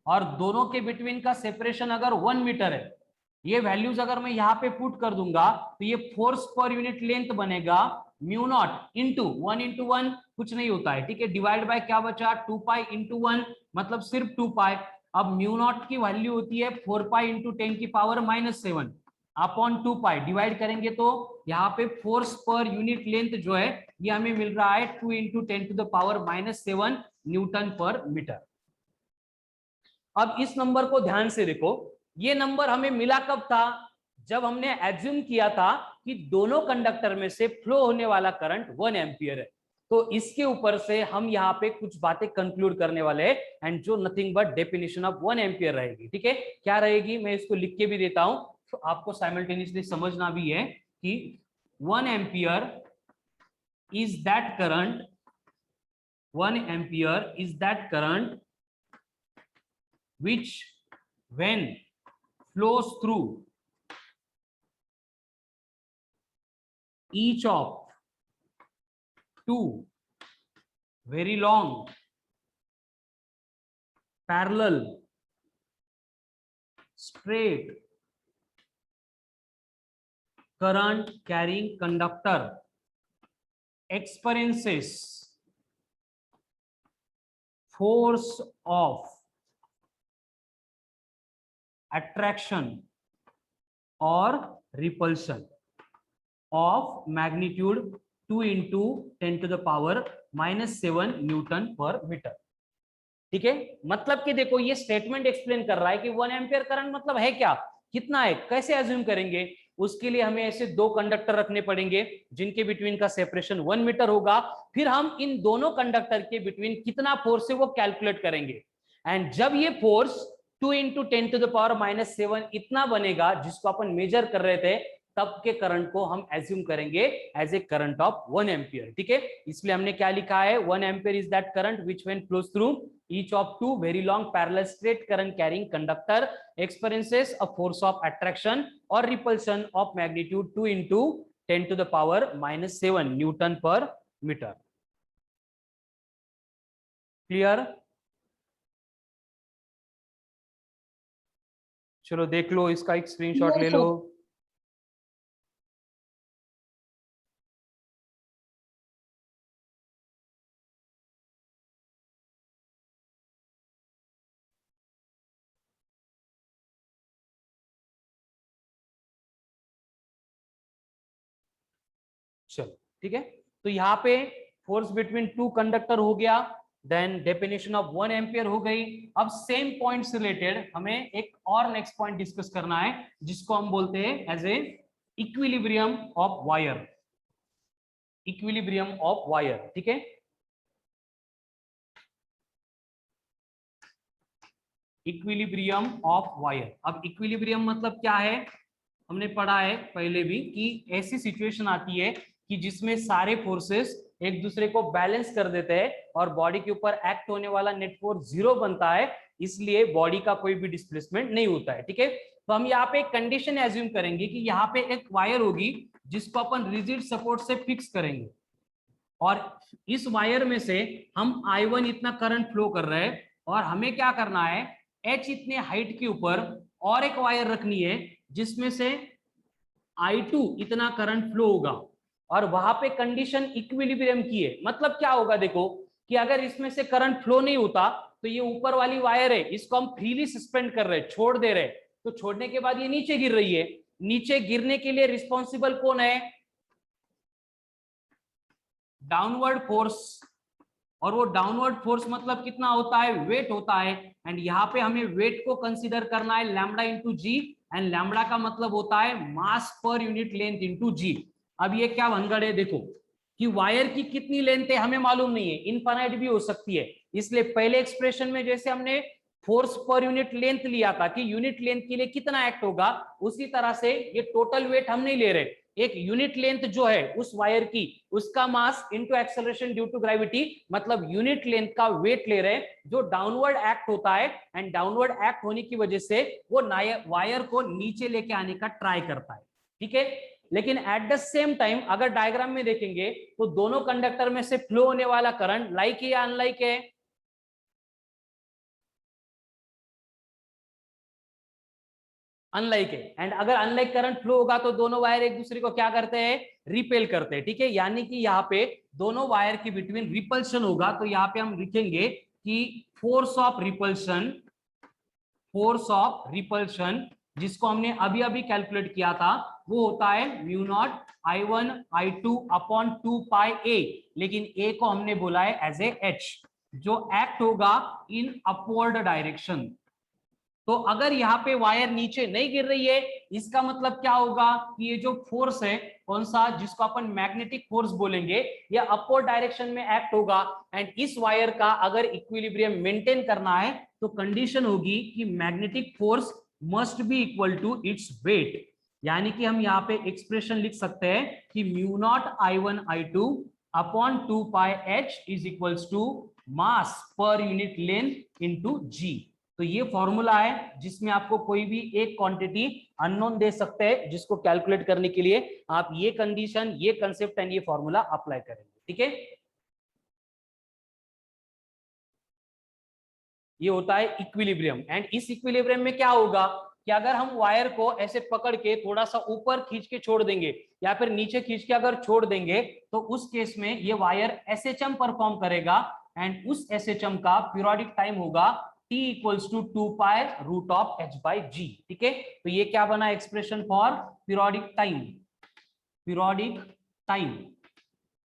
और दोनों के बिटवीन का सेपरेशन अगर 1 मीटर है, ये वैल्यूज अगर मैं यहाँ पे पुट कर दूंगा तो ये फोर्स पर यूनिट लेंथ बनेगा म्यू नॉट इंटू 1 इंटू 1 कुछ नहीं होता है, ठीक है, डिवाइड बाय क्या बचा 2 पाई इंटू 1 मतलब सिर्फ 2 पाई। अब म्यू नॉट की वैल्यू होती है 4 पाई इंटू 10 की पावर -7 अपॉन 2 पाई, डिवाइड करेंगे तो यहाँ पे फोर्स पर यूनिट लेंथ जो है ये हमें मिल रहा है 2 into 10 to the power -7 newton per metre. अब इस नंबर को ध्यान से देखो, ये नंबर हमें मिला कब था, जब हमने एज्यूम किया था कि दोनों कंडक्टर में से फ्लो होने वाला करंट 1 एम्पियर है। तो इसके ऊपर से हम यहाँ पे कुछ बातें कंक्लूड करने वाले हैं, एंड जो nothing but definition of 1 ampere रहेगी। ठीक है, क्या रहेगी मैं इसको लिख के भी देता हूं तो आपको साइमल्टेनियसली समझना भी है कि 1 ampere is that current, 1 ampere is that current which when flows through each of two very long parallel straight current carrying conductor experiences force of attraction or repulsion of magnitude 2 into 10 to the power -7 newton per metre. ठीक है, मतलब कि देखो ये statement explain कर रहा है कि 1 एम्पियर करंट मतलब है क्या, कितना है, कैसे एज्यूम करेंगे। उसके लिए हमें ऐसे दो कंडक्टर रखने पड़ेंगे जिनके बिटवीन का सेपरेशन 1 मीटर होगा, फिर हम इन दोनों कंडक्टर के बिटवीन कितना फोर्स है वो कैलकुलेट करेंगे, एंड जब ये force 2 into 10 to the power -7 इतना बनेगा जिसको अपन मेजर कर रहे थे, तब के करंट को हम एज्यूम करेंगे as a current of 1 ampere. ठीक है, इसलिए हमने क्या लिखा है 1 ampere is that current which when flows through each of two very long parallel straight current carrying conductor experiences a force of attraction or repulsion of magnitude 2 into 10 to the power -7 newton per metre. Clear? चलो देख लो, इसका एक screenshot ले लो। चलो ठीक है, तो यहाँ पे फोर्स बिटवीन टू कंडक्टर हो गया, देन डेफिनेशन ऑफ 1 एम्पियर हो गई। अब सेम पॉइंट से रिलेटेड हमें एक और नेक्स्ट पॉइंट डिस्कस करना है जिसको हम बोलते हैं as a equilibrium of wire, equilibrium of wire, ठीक है। इक्विलिब्रियम ऑफ वायर, अब इक्विलिब्रियम मतलब क्या है, हमने पढ़ा है पहले भी कि ऐसी सिचुएशन आती है कि जिसमें सारे फोर्सेस एक दूसरे को बैलेंस कर देते हैं और बॉडी के ऊपर एक्ट होने वाला नेट फोर्स 0 बनता है, इसलिए बॉडी का कोई भी डिस्प्लेसमेंट नहीं होता है, ठीक है। तो हम यहाँ पे एक कंडीशन एज्यूम करेंगे कि यहाँ पे एक वायर होगी जिसको अपन रिजिड सपोर्ट से फिक्स करेंगे और इस वायर में से हम I1 इतना करंट फ्लो कर रहे हैं और हमें क्या करना है, H इतने हाइट के ऊपर और एक वायर रखनी है जिसमें से I2 इतना करंट फ्लो होगा और वहां पे कंडीशन इक्विलिब्रियम की है। मतलब क्या होगा, देखो कि अगर इसमें से करंट फ्लो नहीं होता तो ये ऊपर वाली वायर है, इसको हम फ्रीली सस्पेंड कर रहे हैं, छोड़ दे रहे हैं, तो छोड़ने के बाद ये नीचे गिर रही है। नीचे गिरने के लिए रिस्पॉन्सिबल कौन है, डाउनवर्ड फोर्स, और वो डाउनवर्ड फोर्स मतलब कितना होता है, वेट होता है। एंड यहाँ पे हमें वेट को कंसीडर करना है lambda into g, and lambda का मतलब होता है मास पर यूनिट लेंथ इंटू जी। अब ये क्या भनगड़ है, देखो कि वायर की कितनी लेंथ है हमें मालूम नहीं है, इनफाइनाइट भी हो सकती है, इसलिए पहले एक्सप्रेशन में जैसे हमने फोर्स पर यूनिट लेंथ लिया था कि यूनिट लेंथ के लिए कितना एक्ट होगा, उसी तरह से ये टोटल वेट हम नहीं ले रहे, एक यूनिट लेंथ जो है उस वायर की, उसका mass into acceleration due to gravity, मतलब यूनिट लेंथ का वेट ले रहे हैं जो डाउनवर्ड एक्ट होता है, एंड डाउनवर्ड एक्ट होने की वजह से वो वायर को नीचे लेके आने का ट्राई करता है, ठीक है। लेकिन एट द सेम टाइम अगर डायग्राम में देखेंगे तो दोनों कंडक्टर में से फ्लो होने वाला करंट लाइक है या अनलाइक है, अनलाइक है। एंड अगर अनलाइक करंट फ्लो होगा तो दोनों वायर एक दूसरे को क्या करते हैं, रिपेल करते हैं, ठीक है। यानी कि यहाँ पे दोनों वायर के बिटवीन रिपल्शन होगा, तो यहाँ पे हम लिखेंगे कि force of repulsion, force of repulsion जिसको हमने अभी अभी कैलकुलेट किया था वो होता है mu not I1 I2 upon 2 pi ए, लेकिन ए को हमने बोला है एज ए एच, जो एक्ट होगा इन अपवर्ड डायरेक्शन। तो अगर यहाँ पे वायर नीचे नहीं गिर रही है, इसका मतलब क्या होगा कि ये जो फोर्स है कौन सा, जिसको अपन मैग्नेटिक फोर्स बोलेंगे, ये अपवर्ड डायरेक्शन में एक्ट होगा। एंड इस वायर का अगर इक्विलिब्रियम मेंटेन करना है तो कंडीशन होगी कि magnetic force must be equal to its weight, यानी कि हम यहाँ पे एक्सप्रेशन लिख सकते हैं कि mu not I1 I2 upon 2 pi H is equals to mass per unit length into जी। तो ये फॉर्मूला है जिसमें आपको कोई भी एक क्वांटिटी अननोन दे सकते हैं, जिसको कैलकुलेट करने के लिए आप ये कंडीशन, ये कंसेप्ट एंड ये फॉर्मूला अप्लाई करेंगे, ठीक है। ये होता है इक्विलिब्रियम। एंड इस इक्विलिब्रियम में क्या होगा कि अगर हम वायर को ऐसे पकड़ के थोड़ा सा ऊपर खींच के छोड़ देंगे या फिर नीचे खींच के अगर छोड़ देंगे तो उस केस में ये वायर एसएचएम परफॉर्म करेगा, एंड उस एसएचएम का पीरियोडिक टाइम होगा T equals to 2 pi root of H by G, ठीक है। तो ये क्या बना expression for periodic time, periodic time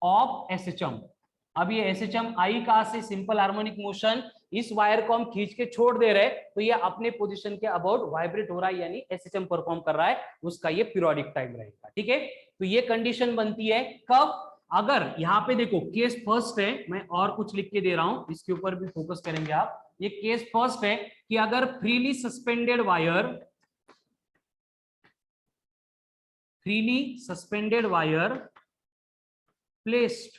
of SHM. अब ये एसएचएम आई कहां से, सिंपल हार्मोनिक मोशन, इस वायर को हम खींच के छोड़ दे रहे हैं तो ये अपने पोजीशन के अबाउट वाइब्रेट हो रहा है, यानी एसएचएम परफॉर्म कर रहा है, उसका ये पीरियोडिक टाइम रहेगा, ठीक है। तो ये कंडीशन बनती है कब, अगर यहाँ पे देखो केस फर्स्ट है, मैं और कुछ लिख के दे रहा हूं, इसके ऊपर भी फोकस करेंगे आप। ये केस फर्स्ट है कि अगर freely suspended wire, freely suspended wire placed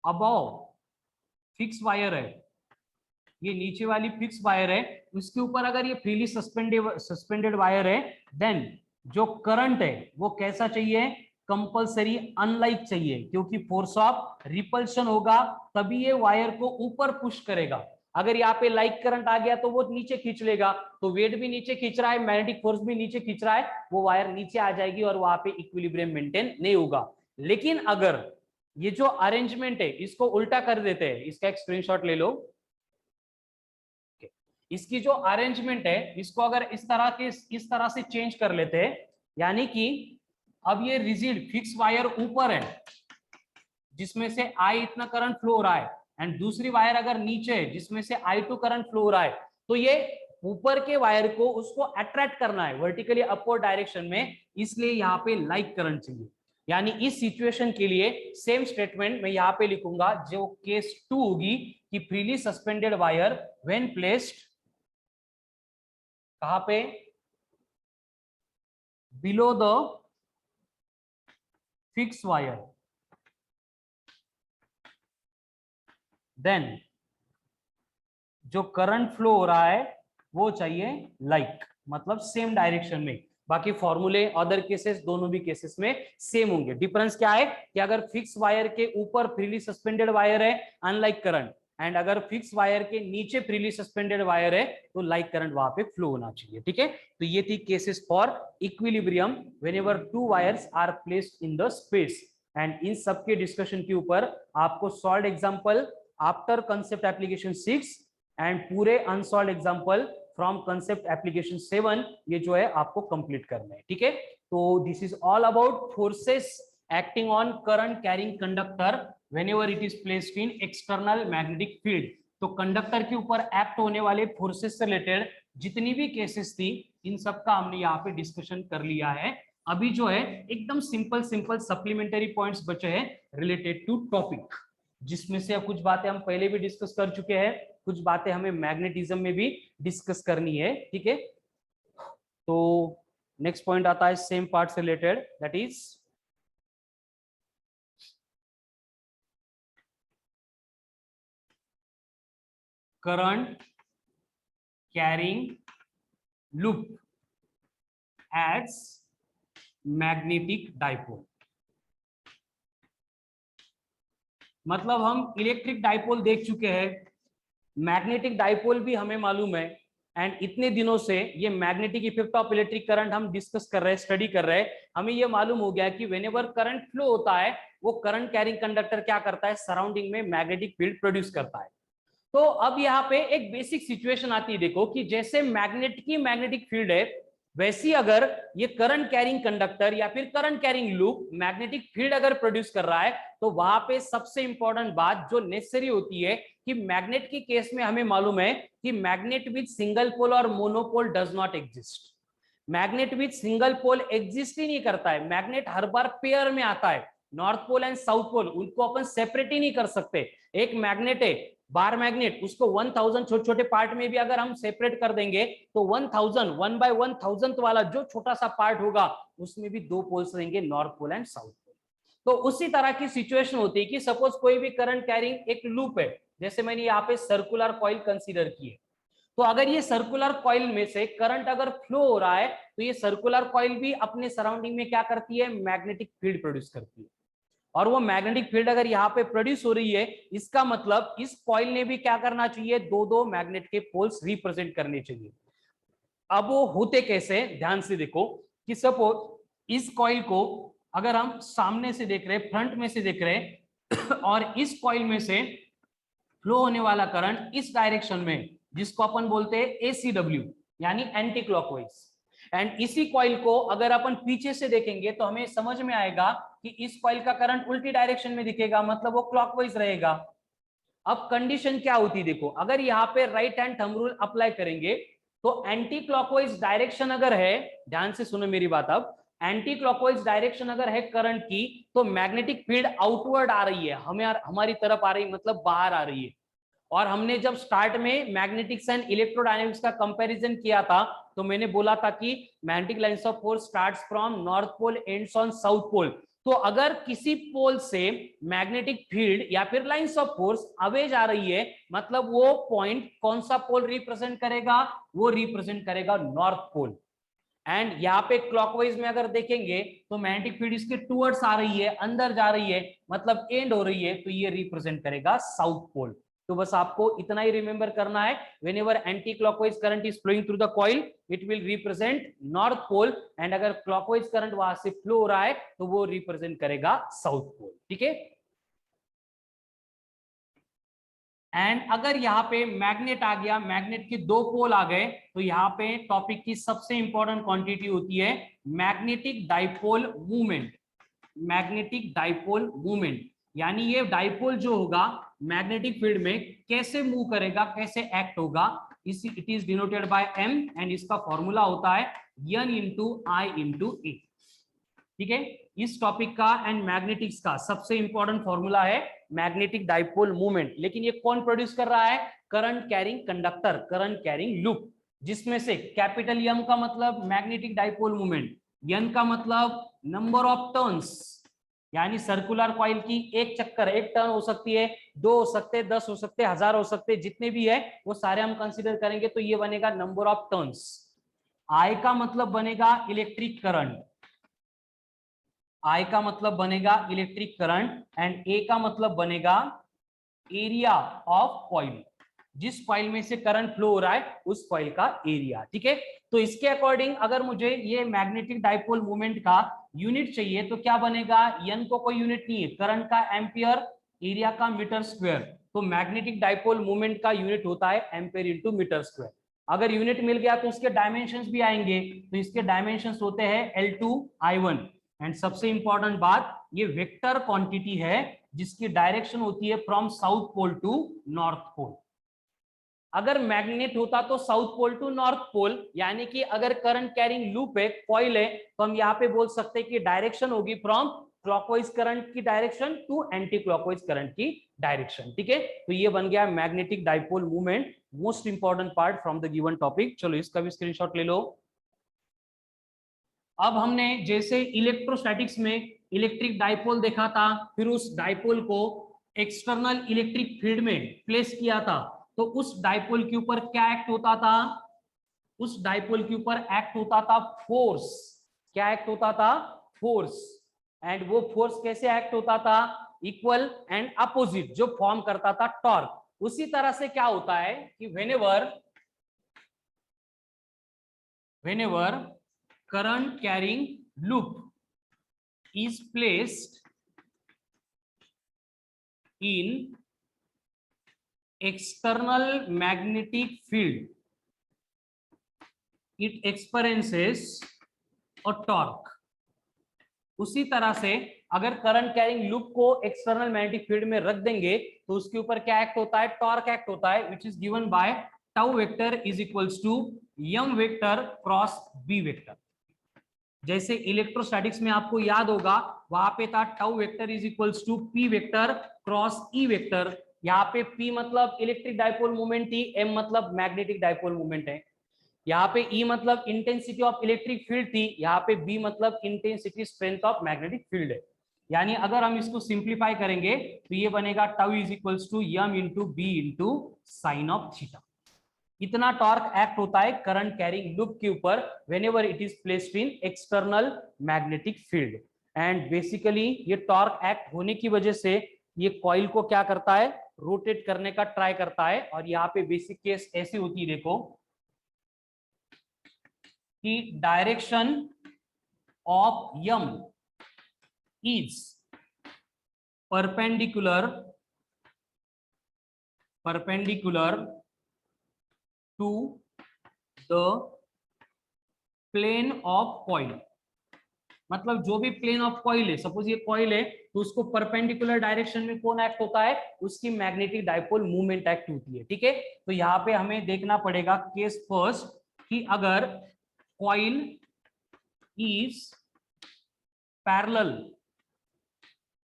above fix wire है, ये नीचे वाली फिक्स वायर है, उसके ऊपर अगर ये फ्रीली सस्पेंडेड वायर है, देन जो करंट है वो कैसा चाहिए, कंपलसरी अनलाइक चाहिए, क्योंकि फोर्स ऑफ रिपल्शन होगा तभी ये वायर को ऊपर पुश करेगा। अगर यहाँ पे लाइक करंट आ गया तो वो नीचे खींच लेगा, तो वेट भी नीचे खींच रहा है, मैग्नेटिक फोर्स भी नीचे खींच रहा है, वो वायर नीचे आ जाएगी और वहां पे इक्विलिब्रियम मेंटेन नहीं होगा। लेकिन अगर ये जो अरेंजमेंट है इसको उल्टा कर देते हैं, इसका एक स्क्रीनशॉट ले लो, इसकी जो अरेंजमेंट है इसको अगर इस तरह से चेंज कर लेते हैं, यानी कि अब ये रिजिड फिक्स वायर ऊपर है जिसमें से आई इतना करंट फ्लो हो रहा है, एंड दूसरी वायर अगर नीचे है जिसमें से I2 करंट फ्लो हो रहा है, तो ये ऊपर के वायर को उसको अट्रैक्ट करना है वर्टिकली अपवर्ड डायरेक्शन में, इसलिए यहाँ पे लाइक करंट चाहिए। यानी इस सिचुएशन के लिए सेम स्टेटमेंट मैं यहाँ पे लिखूंगा, जो केस 2 होगी कि freely suspended wire when placed कहां पे, below the fix wire, then जो करंट फ्लो हो रहा है वो चाहिए लाइक, मतलब सेम डायरेक्शन में। बाकी फॉर्मूले अदर केसेस दोनों भी केसेस में सेम होंगे। डिफरेंस क्या है कि अगर फिक्स वायर के ऊपर फ्रीली सस्पेंडेड वायर है अनलाइक करंट, एंड अगर फिक्स वायर के नीचे फ्रीली सस्पेंडेड वायर है तो लाइक करंट वहां पे फ्लो होना चाहिए। ठीक है, तो ये थी cases for equilibrium whenever two wires are placed in the space. And इन सबके डिस्कशन के ऊपर आपको solve example after concept application 6 and पूरे unsolve example from concept application 7 ये जो है आपको कंप्लीट करना है। ठीक है, तो this is all about forces acting on current carrying conductor whenever it is placed in external magnetic field. तो कंडक्टर के ऊपर एक्ट होने वाले फोर्सेस से रिलेटेड जितनी भी केसेस थी इन सब का हमने यहाँ पे डिस्कशन कर लिया है। अभी जो है एकदम सिंपल सिंपल सप्लीमेंटरी पॉइंट्स बचे हैं रिलेटेड टू टॉपिक, जिसमें से कुछ बातें हम पहले भी डिस्कस कर चुके हैं, कुछ बातें हमें मैग्नेटिज्म में भी डिस्कस करनी है। ठीक है, तो नेक्स्ट पॉइंट आता है सेम पार्ट से related, that is current carrying loop as magnetic dipole. मतलब हम इलेक्ट्रिक डाइपोल देख चुके हैं, मैग्नेटिक डाइपोल भी हमें मालूम है, एंड इतने दिनों से ये magnetic effect of electric current हम डिस्कस कर रहे हैं, स्टडी कर रहे हैं। हमें ये मालूम हो गया कि व्हेनेवर करंट फ्लो होता है वो करंट कैरिंग कंडक्टर क्या करता है, सराउंडिंग में मैग्नेटिक फील्ड प्रोड्यूस करता है। तो अब यहाँ पे एक बेसिक सिचुएशन आती है, देखो कि जैसे मैग्नेट की मैग्नेटिक फील्ड है, वैसी अगर ये करंट कैरिंग कंडक्टर या फिर current carrying loop magnetic field अगर प्रोड्यूस कर रहा है, तो वहां पे सबसे इंपॉर्टेंट बात जो नेसेसरी होती है कि मैग्नेट के केस में हमें मालूम है कि मैग्नेट विद सिंगल पोल और monopole does not exist. Magnet with single pole exist ही नहीं करता है, मैग्नेट हर बार पेयर में आता है। North pole and south pole उनको अपन सेपरेट ही नहीं कर सकते। एक मैग्नेट है बार मैग्नेट, उसको 1000 छोटे छोटे पार्ट में भी अगर हम सेपरेट कर देंगे तो 1000 1 by 1000 वाला जो छोटा सा पार्ट होगा उसमें भी दो पोल्स रहेंगे, north pole and south pole. तो उसी तरह की सिचुएशन होती है कि सपोज कोई भी करंट कैरिंग एक लूप है, जैसे मैंने यहाँ पे सर्कुलर कॉइल कंसीडर की है, तो अगर ये सर्कुलर कॉइल में से करंट अगर फ्लो हो रहा है तो ये सर्कुलर कॉइल भी अपने सराउंडिंग में क्या करती है, मैग्नेटिक फील्ड प्रोड्यूस करती है। और वो मैग्नेटिक फील्ड अगर यहाँ पे प्रोड्यूस हो रही है, इसका मतलब इस कॉइल ने भी क्या करना चाहिए, दो दो मैग्नेट के पोल्स रिप्रेजेंट करने चाहिए। अब वो होते कैसे, ध्यान से देखो कि सपोज इस कॉइल को अगर हम सामने से देख रहे हैं, फ्रंट में से देख रहे हैं और इस कॉइल में से फ्लो होने वाला करंट इस डायरेक्शन में, जिसको अपन बोलते हैं ACW यानी एंटी क्लॉकवाइज, एंड इसी कॉइल को अगर अपन पीछे से देखेंगे तो हमें समझ में आएगा कि इस कॉइल का करंट उल्टी डायरेक्शन में दिखेगा, मतलब वो क्लॉकवाइज रहेगा। अब कंडीशन क्या होती है, देखो अगर यहाँ पे right hand thumb rule apply करेंगे तो एंटी क्लॉकवाइज डायरेक्शन अगर है, ध्यान से सुनो मेरी बात, अब एंटी क्लॉकवाइज डायरेक्शन अगर है करंट की, तो मैग्नेटिक फील्ड आउटवर्ड आ रही है, हमें हमारी तरफ आ रही है, मतलब बाहर आ रही है। और हमने जब स्टार्ट में मैग्नेटिक्स एंड इलेक्ट्रोडायनेमिक्स का कंपैरिजन किया था तो मैंने बोला था कि magnetic lines of force starts from north pole ends on south pole. तो अगर किसी पोल से मैग्नेटिक फील्ड या फिर लाइंस ऑफ फोर्स अवे जा रही है, मतलब वो पॉइंट कौन सा पोल रिप्रेजेंट करेगा, वो रिप्रेजेंट करेगा नॉर्थ पोल। एंड यहाँ पे क्लॉकवाइज में अगर देखेंगे तो मैग्नेटिक फील्ड इसके टुवर्ड्स आ रही है, अंदर जा रही है, मतलब एंड हो रही है, तो ये रिप्रेजेंट करेगा साउथ पोल। तो बस आपको इतना ही रिमेंबर करना है, whenever anti clockwise current is flowing through the coil it will represent north pole, and अगर क्लॉकवाइज करंट वहां से फ्लो हो रहा है तो वो रिप्रेजेंट करेगा साउथ पोल। ठीक है, एंड अगर यहाँ पे मैग्नेट आ गया, मैग्नेट के दो पोल आ गए, तो यहाँ पे टॉपिक की सबसे इंपॉर्टेंट क्वांटिटी होती है magnetic dipole movement. Magnetic dipole movement यानी ये डाइपोल जो होगा मैग्नेटिक फील्ड में कैसे मूव करेगा, कैसे एक्ट होगा, it is denoted by M and इसका फॉर्मूला होता है n into I into A. ठीक है, इस टॉपिक का एंड मैग्नेटिक्स का सबसे इंपॉर्टेंट फॉर्मूला है मैग्नेटिक डाइपोल मूवमेंट। लेकिन ये कौन प्रोड्यूस कर रहा है? Current carrying conductor, current carrying loop, जिसमें से कैपिटल एम का मतलब मैग्नेटिक डाइपोल मूवमेंट, एन का मतलब नंबर ऑफ टर्न्स, यानी सर्कुलर कॉइल की एक चक्कर, एक टर्न हो सकती है, 2 हो सकते हैं, 10 हो सकते हैं, 1000 हो सकते हैं, जितने भी है वो सारे हम कंसीडर करेंगे, तो ये बनेगा नंबर ऑफ टर्न्स। आई का मतलब बनेगा इलेक्ट्रिक करंट, आई का मतलब बनेगा इलेक्ट्रिक करंट, एंड ए का मतलब बनेगा एरिया ऑफ कॉइल, जिस कॉइल में से करंट फ्लो हो रहा है उस कॉइल का एरिया। ठीक है, तो इसके अकॉर्डिंग अगर मुझे ये मैग्नेटिक डाइपोल मूवमेंट का यूनिट चाहिए तो क्या बनेगा? एन को कोई यूनिट नहीं है, करंट का एम्पियर, एरिया का मीटर स्क्वायर, तो मैग्नेटिक डाइपोल मूवमेंट का यूनिट होता है एम्पियर इंटू मीटर स्क्वायर। अगर यूनिट मिल गया तो उसके डायमेंशंस भी आएंगे, तो इसके डायमेंशंस होते हैं L2 I1, एंड सबसे इंपॉर्टेंट बात, ये वेक्टर क्वांटिटी है जिसकी डायरेक्शन होती है from south pole to north pole. अगर मैग्नेट होता तो south pole to north pole, यानी कि अगर करंट कैरिंग लूप है, कॉइल है, तो हम यहाँ पे बोल सकते हैं कि डायरेक्शन होगी फ्रॉम क्लॉकवाइज करंट की direction to anti clockwise current की डायरेक्शन। ठीक है, तो ये बन गया magnetic dipole movement, most important part from the given topic. चलो इसका भी स्क्रीनशॉट ले लो। अब हमने जैसे इलेक्ट्रोस्टैटिक्स में इलेक्ट्रिक डाइपोल देखा था, फिर उस डाइपोल को एक्सटर्नल इलेक्ट्रिक फील्ड में प्लेस किया था, तो उस डाइपोल के ऊपर क्या एक्ट होता था? उस डाइपोल के ऊपर एक्ट होता था फोर्स। क्या एक्ट होता था? फोर्स। एंड वो फोर्स कैसे एक्ट होता था? इक्वल एंड अपोजिट, जो फॉर्म करता था टॉर्क। उसी तरह से क्या होता है कि whenever current carrying loop is placed in external magnetic field, it experiences a torque। उसी तरह से अगर करंट कैरिंग लूप को एक्सटर्नल मैग्नेटिक फील्ड में रख देंगे तो उसके ऊपर क्या एक्ट होता है? टॉर्क एक्ट होता है, which is given by tau vector is equals to M vector cross B vector. जैसे इलेक्ट्रोस्टैटिक्स में आपको याद होगा, वहां पे था tau vector is equals to P vector cross E vector. यहाँ पे पी मतलब इलेक्ट्रिक डाइपोल मूवमेंट थी, एम मतलब मैग्नेटिक डाइपोल मूवमेंट है। यहाँ पे ई मतलब इंटेंसिटी ऑफ इलेक्ट्रिक फील्ड थी, यहाँ पे बी मतलब intensity strength of magnetic field है। यानी अगर हम इसको सिंप्लीफाई करेंगे तो ये बनेगा tau is equals to M into B into sine of theta. इतना टॉर्क एक्ट होता है करंट कैरिंग लूप के ऊपर whenever it is placed in external magnetic field. And basically ये टॉर्क एक्ट होने की वजह से ये कॉइल को क्या करता है? रोटेट करने का ट्राई करता है। और यहाँ पे बेसिक केस ऐसी होती है, देखो कि direction of M is perpendicular to the plane of coil. मतलब जो भी प्लेन ऑफ कॉइल है, सपोज ये कॉइल है, तो उसको परपेंडिकुलर डायरेक्शन में कौन एक्ट होता है? उसकी मैग्नेटिक डाइपोल मूवमेंट एक्ट होती है। ठीक है, तो यहाँ पे हमें देखना पड़ेगा केस फर्स्ट कि अगर coil is parallel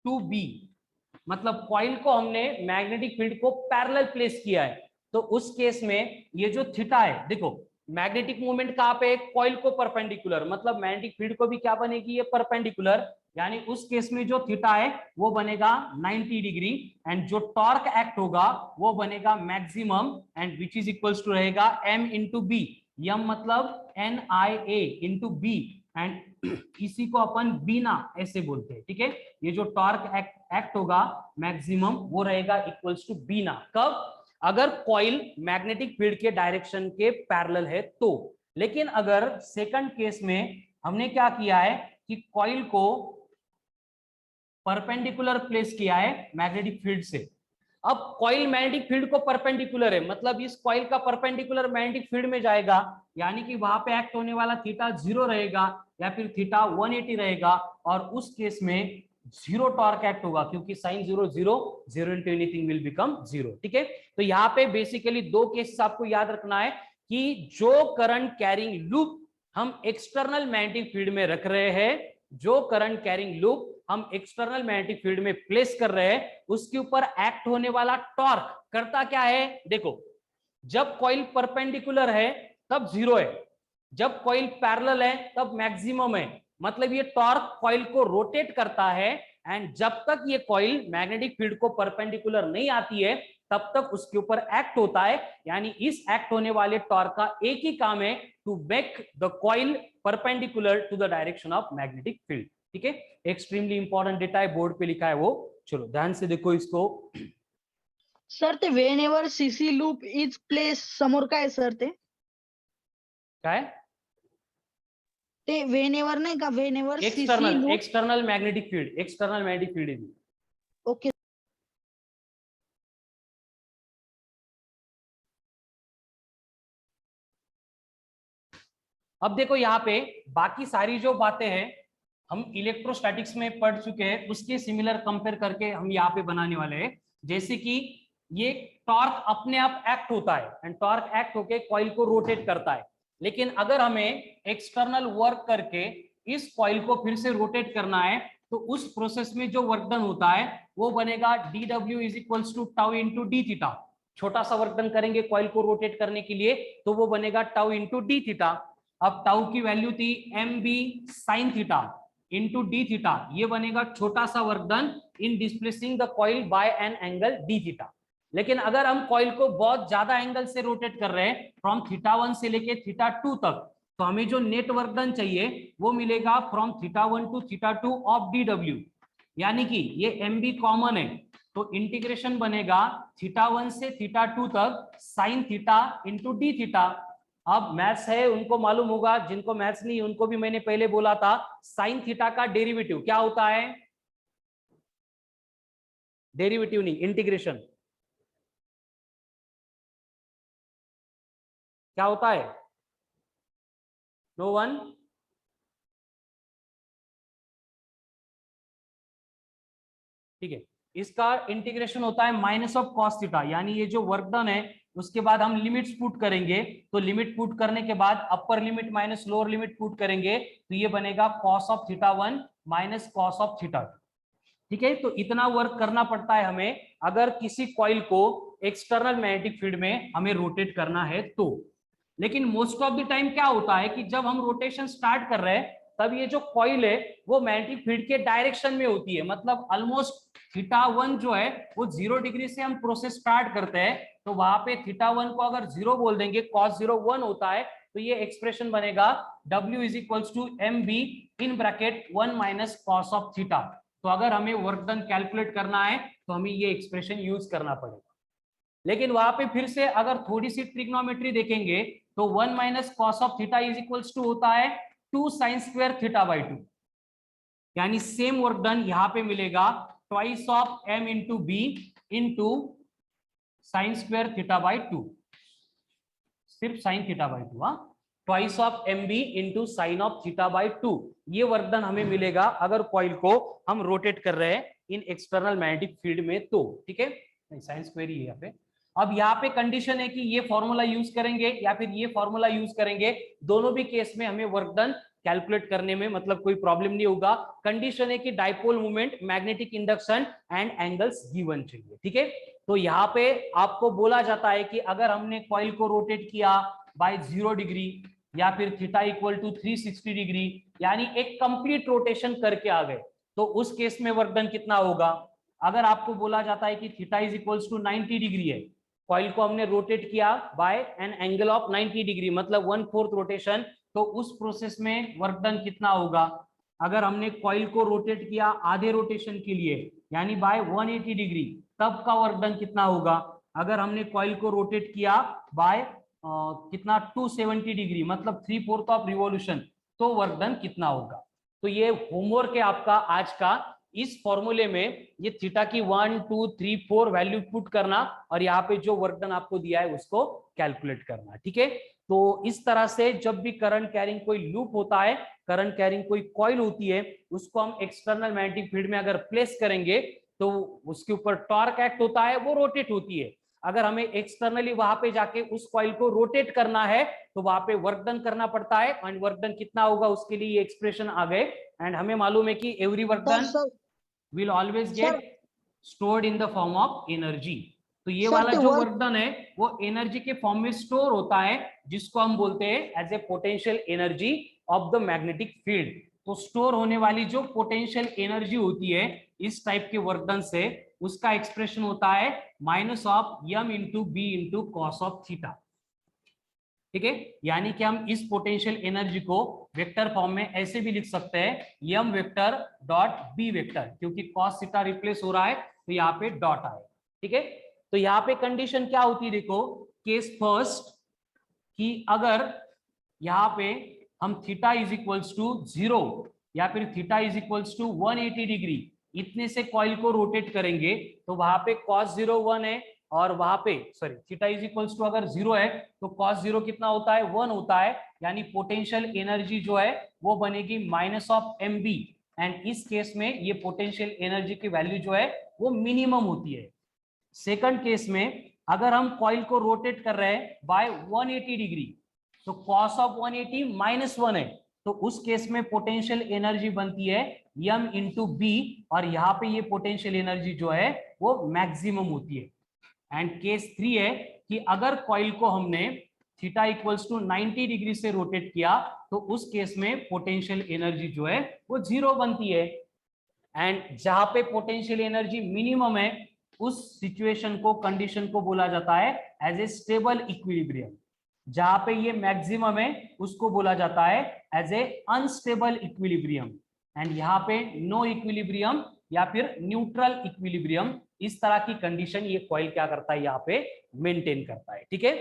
to B, मतलब कॉइल को हमने मैग्नेटिक फील्ड को पैरेलल प्लेस किया है, तो उस केस में ये जो थीटा है, देखो मैग्नेटिक मूवमेंट कहाँ पे? कॉइल को परपेंडिकुलर, मतलब मैग्नेटिक फील्ड को भी क्या बनेगी? ये परपेंडिकुलर। यानी उस केस में जो थीटा है वो बनेगा 90 डिग्री, एंड जो टॉर्क एक्ट होगा वो बनेगा maximum, and which is equals to रहेगा m इंटू बी। एम मतलब NIA इंटू बी, एंड इसी को अपन बीना ऐसे बोलते हैं। ठीक है, ये जो टॉर्क एक्ट होगा मैक्सिमम वो रहेगा इक्वल्स टू बीना। कब? अगर कॉइल मैग्नेटिक फील्ड के डायरेक्शन के पैरेलल है तो। लेकिन अगर सेकंड केस में हमने क्या किया है कि कॉइल को परपेंडिकुलर प्लेस किया है मैग्नेटिक फील्ड से। अब कॉइल मैग्नेटिक फील्ड को परपेंडिकुलर है, मतलब इस कॉइल का परपेंडिकुलर मैग्नेटिक फील्ड में जाएगा, यानी कि वहां पे एक्ट होने वाला थीटा 0 रहेगा या फिर थीटा 180 रहेगा। और उस केस में जीरो टॉर्क एक्ट होगा, क्योंकि sine zero zero, zero into anything will become zero. ठीक है, तो यहाँ पे बेसिकली दो केसेस आपको याद रखना है कि जो करंट कैरिंग लूप हम एक्सटर्नल मैग्नेटिक फील्ड में रख रहे हैं, जो करंट कैरिंग लूप हम एक्सटर्नल मैग्नेटिक फील्ड में प्लेस कर रहे हैं, उसके ऊपर एक्ट होने वाला टॉर्क करता क्या है? देखो, जब कॉइल परपेंडिकुलर है तब जीरो है, जब कॉइल पैरेलल है तब मैक्सिमम है। मतलब ये टॉर्क कॉइल को रोटेट करता है, एंड जब तक ये कॉइल मैग्नेटिक फील्ड को परपेंडिकुलर नहीं आती है तब तक उसके ऊपर एक्ट होता है। यानी इस एक्ट होने वाले टॉर्क का एक ही काम है, to make the coil perpendicular to the direction of magnetic field. ठीक है, एक्सट्रीमली इंपॉर्टेंट डेटा है, बोर्ड पे लिखा है वो। चलो ध्यान से देखो इसको। सर ते whenever CC loop is place समोर काय सर ते काय? ते व्हेनेवर नाही का, whenever CC external loop, external magnetic field, external magnetic field. Okay. अब देखो यहाँ पे बाकी सारी जो बातें हैं हम इलेक्ट्रोस्टैटिक्स में पढ़ चुके हैं, उसके सिमिलर कंपेयर करके हम यहाँ पे बनाने वाले हैं। जैसे कि ये टॉर्क अपने आप एक्ट होता है, एंड टॉर्क एक्ट होके कॉइल को रोटेट करता है, लेकिन अगर हमें एक्सटर्नल वर्क करके इस कॉइल को फिर से रोटेट करना है तो उस प्रोसेस में जो वर्क डन होता है वो बनेगा dw is equals to tau into d theta. छोटा सा वर्क डन करेंगे कॉइल को रोटेट करने के लिए तो वो बनेगा टाउ इंटू डी थीटा। अब टाउ की वैल्यू थी m b sine theta into d theta, ये बनेगा छोटा सा work done in displacing the coil by an angle d theta. लेकिन अगर हम कॉइल को बहुत ज्यादा एंगल से रोटेट कर रहे हैं फ्रॉम थीटा 1 से लेके थीटा 2 तक, तो हमें जो नेट वर्क डन चाहिए वो मिलेगा from theta 1 to theta 2 of d डब्ल्यू। यानी कि ये एम बी कॉमन है, तो इंटीग्रेशन बनेगा थीटा 1 से थीटा 2 तक sign theta into d theta. अब मैथ्स है उनको मालूम होगा, जिनको मैथ्स नहीं उनको भी मैंने पहले बोला था साइन थीटा का डेरिवेटिव क्या होता है? डेरिवेटिव नहीं, इंटीग्रेशन क्या होता है? No one? ठीक है, इसका इंटीग्रेशन होता है माइनस ऑफ कॉस थीटा। यानी ये जो वर्क डन है उसके बाद हम लिमिट्स पुट करेंगे, तो लिमिट पुट करने के बाद upper limit minus lower limit put करेंगे तो ये बनेगा cos of theta 1 minus cos of theta 2। ठीक है, तो इतना वर्क करना पड़ता है हमें अगर किसी कॉइल को एक्सटर्नल मैग्नेटिक फील्ड में हमें रोटेट करना है तो। लेकिन मोस्ट ऑफ द टाइम क्या होता है कि जब हम रोटेशन स्टार्ट कर रहे हैं तब ये जो कॉइल है वो मैग्नेटिक फील्ड के डायरेक्शन में होती है। मतलब ऑलमोस्ट थीटा 1 जो है वो 0 डिग्री से हम प्रोसेस स्टार्ट करते हैं, तो वहां पे थीटा 1 को अगर 0 बोल देंगे, cos 0 1 होता है, तो ये एक्सप्रेशन बनेगा w is equals to m b in bracket 1 minus cos of theta. तो अगर हमें वर्क डन कैलकुलेट करना है तो हमें ये एक्सप्रेशन यूज करना पड़ेगा। लेकिन वहां पे फिर से अगर थोड़ी सी ट्रिग्नोमेट्री देखेंगे तो 1 minus cos of theta is equals to होता है 2 साइन स्क्वायर थीटा बाई 2। यानी सेम वर्क डन यहां पे मिलेगा twice of m into B into sine square theta by 2, सिर्फ साइन थीटा बाई 2। हाँ, twice of m b into sine of theta by 2, ये work done हमें मिलेगा अगर कॉइल को हम रोटेट कर रहे हैं इन एक्सटर्नल मैग्नेटिक फील्ड में तो। ठीक है, नहीं साइन स्क्वायर ही है यहाँ पे। अब यहाँ पे कंडीशन है कि ये फॉर्मूला यूज करेंगे या फिर ये फॉर्मूला यूज करेंगे, दोनों भी केस में हमें वर्क डन कैलकुलेट करने में मतलब कोई प्रॉब्लम नहीं होगा। कंडीशन है कि dipole movement, magnetic induction and angles given चाहिए। ठीक है, तो यहाँ पे आपको बोला जाता है कि अगर हमने कॉइल को रोटेट किया बाय 0 डिग्री या फिर थीटा इक्वल टू 360 डिग्री, यानी एक कंप्लीट रोटेशन करके आ गए, तो उस केस में वर्क डन कितना होगा? अगर आपको बोला जाता है कि theta is equals to 90 degree है, कॉइल को हमने रोटेट किया by an angle of 90 degree मतलब 1/4 रोटेशन, तो उस प्रोसेस में वर्क डन कितना होगा? अगर हमने कॉइल को रोटेट किया आधे रोटेशन के लिए यानी बाय 180 डिग्री, तब का वर्क डन कितना होगा? अगर हमने कॉइल को रोटेट किया बाय कितना 270 डिग्री मतलब 3/4 ऑफ रिवॉल्यूशन, तो वर्क डन कितना होगा? तो ये होमवर्क है आपका आज का, इस फॉर्मूले में ये थीटा की 1 2 3 4 वैल्यू पुट करना और यहाँ पे जो वर्क डन आपको दिया है उसको कैलकुलेट करना। ठीक है, तो इस तरह से जब भी करंट कैरिंग कोई लूप होता है, करंट कैरिंग कोई कॉइल होती है, उसको हम एक्सटर्नल मैग्नेटिक फील्ड में अगर प्लेस करेंगे तो उसके ऊपर टॉर्क एक्ट होता है, वो रोटेट होती है। अगर हमें एक्सटर्नली वहां पे जाके उस कॉइल को रोटेट करना है तो वहां पे वर्क डन करना पड़ता है, एंड वर्क डन कितना होगा उसके लिए ये एक्सप्रेशन आ गए। एंड हमें मालूम है कि every work done will always get stored in the form of energy. तो ये वाला जो वर्क डन है वो एनर्जी के फॉर्म में स्टोर होता है, जिसको हम बोलते हैं as a potential energy of the magnetic field. तो स्टोर होने वाली जो पोटेंशियल एनर्जी होती है इस टाइप के वर्क डन से, उसका एक्सप्रेशन होता है minus of m into B into cos of theta. ठीक है, यानी कि हम इस पोटेंशियल एनर्जी को वेक्टर फॉर्म में ऐसे भी लिख सकते हैं m vector dot b vector, क्योंकि कॉस थीटा रिप्लेस हो रहा है तो यहाँ पे डॉट आए। ठीक है, तो यहाँ पे कंडीशन क्या होती है, देखो केस फर्स्ट कि अगर यहाँ पे हम थीटा इज इक्वल्स टू 0 या फिर theta is equals to 180 degree इतने से कॉइल को रोटेट करेंगे तो वहां पे cos 0 1 है, और वहां पे sorry theta is equals to अगर 0 है तो cos 0 कितना होता है 1 होता है, यानी पोटेंशियल एनर्जी जो है वो बनेगी माइनस ऑफ mb। एंड इस केस में ये पोटेंशियल एनर्जी की वैल्यू जो है वो मिनिमम होती है। सेकंड केस में अगर हम कॉइल को रोटेट कर रहे हैं बाय 180 डिग्री तो cos ऑफ 180 माइनस 1 है, तो उस केस में पोटेंशियल एनर्जी बनती है m इंटू बी, और यहाँ पे ये पोटेंशियल एनर्जी जो है वो मैक्सिमम होती है। एंड केस 3 है कि अगर कॉइल को हमने थीटा इक्वल्स टू 90 डिग्री से रोटेट किया तो उस केस में पोटेंशियल एनर्जी जो है वो 0 बनती है। एंड जहां पे पोटेंशियल एनर्जी मिनिमम है उस सिचुएशन को, कंडीशन को बोला जाता है एज ए स्टेबल इक्विलिब्रियम। जहां पे ये मैक्सिमम है उसको बोला जाता है as a unstable equilibrium. And यहाँ पे नो इक्विलिब्रियम या फिर न्यूट्रल इक्विलिब्रियम, इस तरह की कंडीशन ये कॉइल क्या करता है यहाँ पे मेंटेन करता है। ठीक है,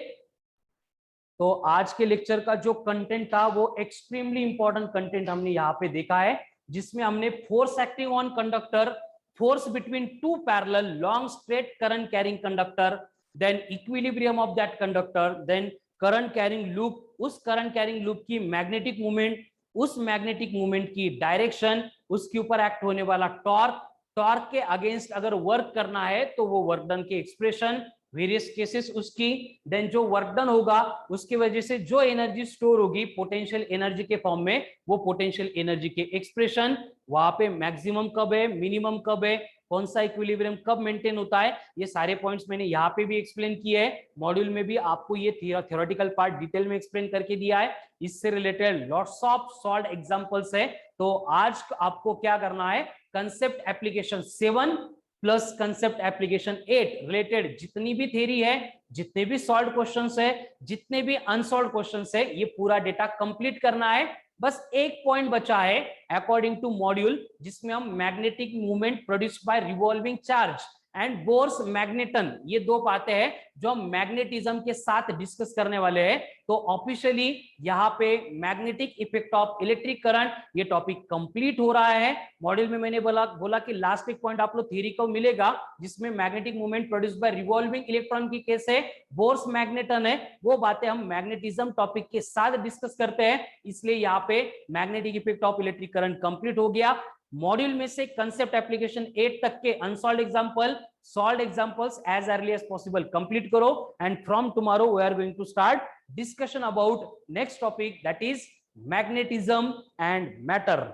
तो आज के लेक्चर का जो कंटेंट था वो एक्सट्रीमली इंपॉर्टेंट कंटेंट हमने यहाँ पे देखा है, जिसमें हमने force acting on conductor, force between two parallel long straight current carrying conductor, then equilibrium of that conductor, then current carrying loop, उस करंट कैरिंग लूप की मैग्नेटिक मूवमेंट, उस मैग्नेटिक मूवमेंट की डायरेक्शन, उसके ऊपर एक्ट होने वाला torque, torque के against अगर वर्क करना है तो वो वर्क डन के एक्सप्रेशन, वेरियस केसेस उसकी, देन जो वर्क डन होगा उसकी वजह से जो एनर्जी स्टोर होगी पोटेंशियल एनर्जी के फॉर्म में, वो पोटेंशियल एनर्जी के एक्सप्रेशन, वहां पे मैक्सिमम कब है, मिनिमम कब है, कौन सा इक्विलिब्रियम कब मेंटेन होता है, ये सारे पॉइंट्स मैंने यहाँ पे भी एक्सप्लेन किए हैं। मॉड्यूल में भी आपको ये थ्योरेटिकल पार्ट डिटेल में एक्सप्लेन करके दिया है, इससे related lots of solve examples है। तो आज आपको क्या करना है, concept application 7 plus concept application 8 related जितनी भी थ्योरी है, जितने भी सॉल्व क्वेश्चंस है, जितने भी अनसॉल्व क्वेश्चंस है, ये पूरा डेटा कंप्लीट करना है। बस एक पॉइंट बचा है अकॉर्डिंग टू मॉड्यूल, जिसमें हम magnetic movement produced by revolving charge and Bohr's magneton, ये दो बातें हैं जो हम मैग्नेटिज्म के साथ डिस्कस करने वाले हैं। तो ऑफिशियली यहाँ पे magnetic effect of electric current ये टॉपिक कंप्लीट हो रहा है। मॉड्यूल में मैंने बोला कि लास्ट एक पॉइंट आप लोग थ्योरी को मिलेगा जिसमें magnetic movement produced by revolving electron की केस है, बोर्स मैग्नेटन है, वो बातें हम मैग्नेटिज्म टॉपिक के साथ डिस्कस करते हैं। इसलिए यहाँ पे magnetic effect of electric current complete हो गया। मॉड्यूल में से कंसेप्ट एप्लीकेशन 8 तक के unsolved example, solved examples as early as possible complete करो। And from tomorrow we are going to start discussion about next topic, that is magnetism and matter,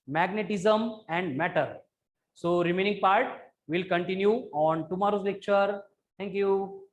magnetism and matter. So remaining part will continue on tomorrow's lecture. Thank you.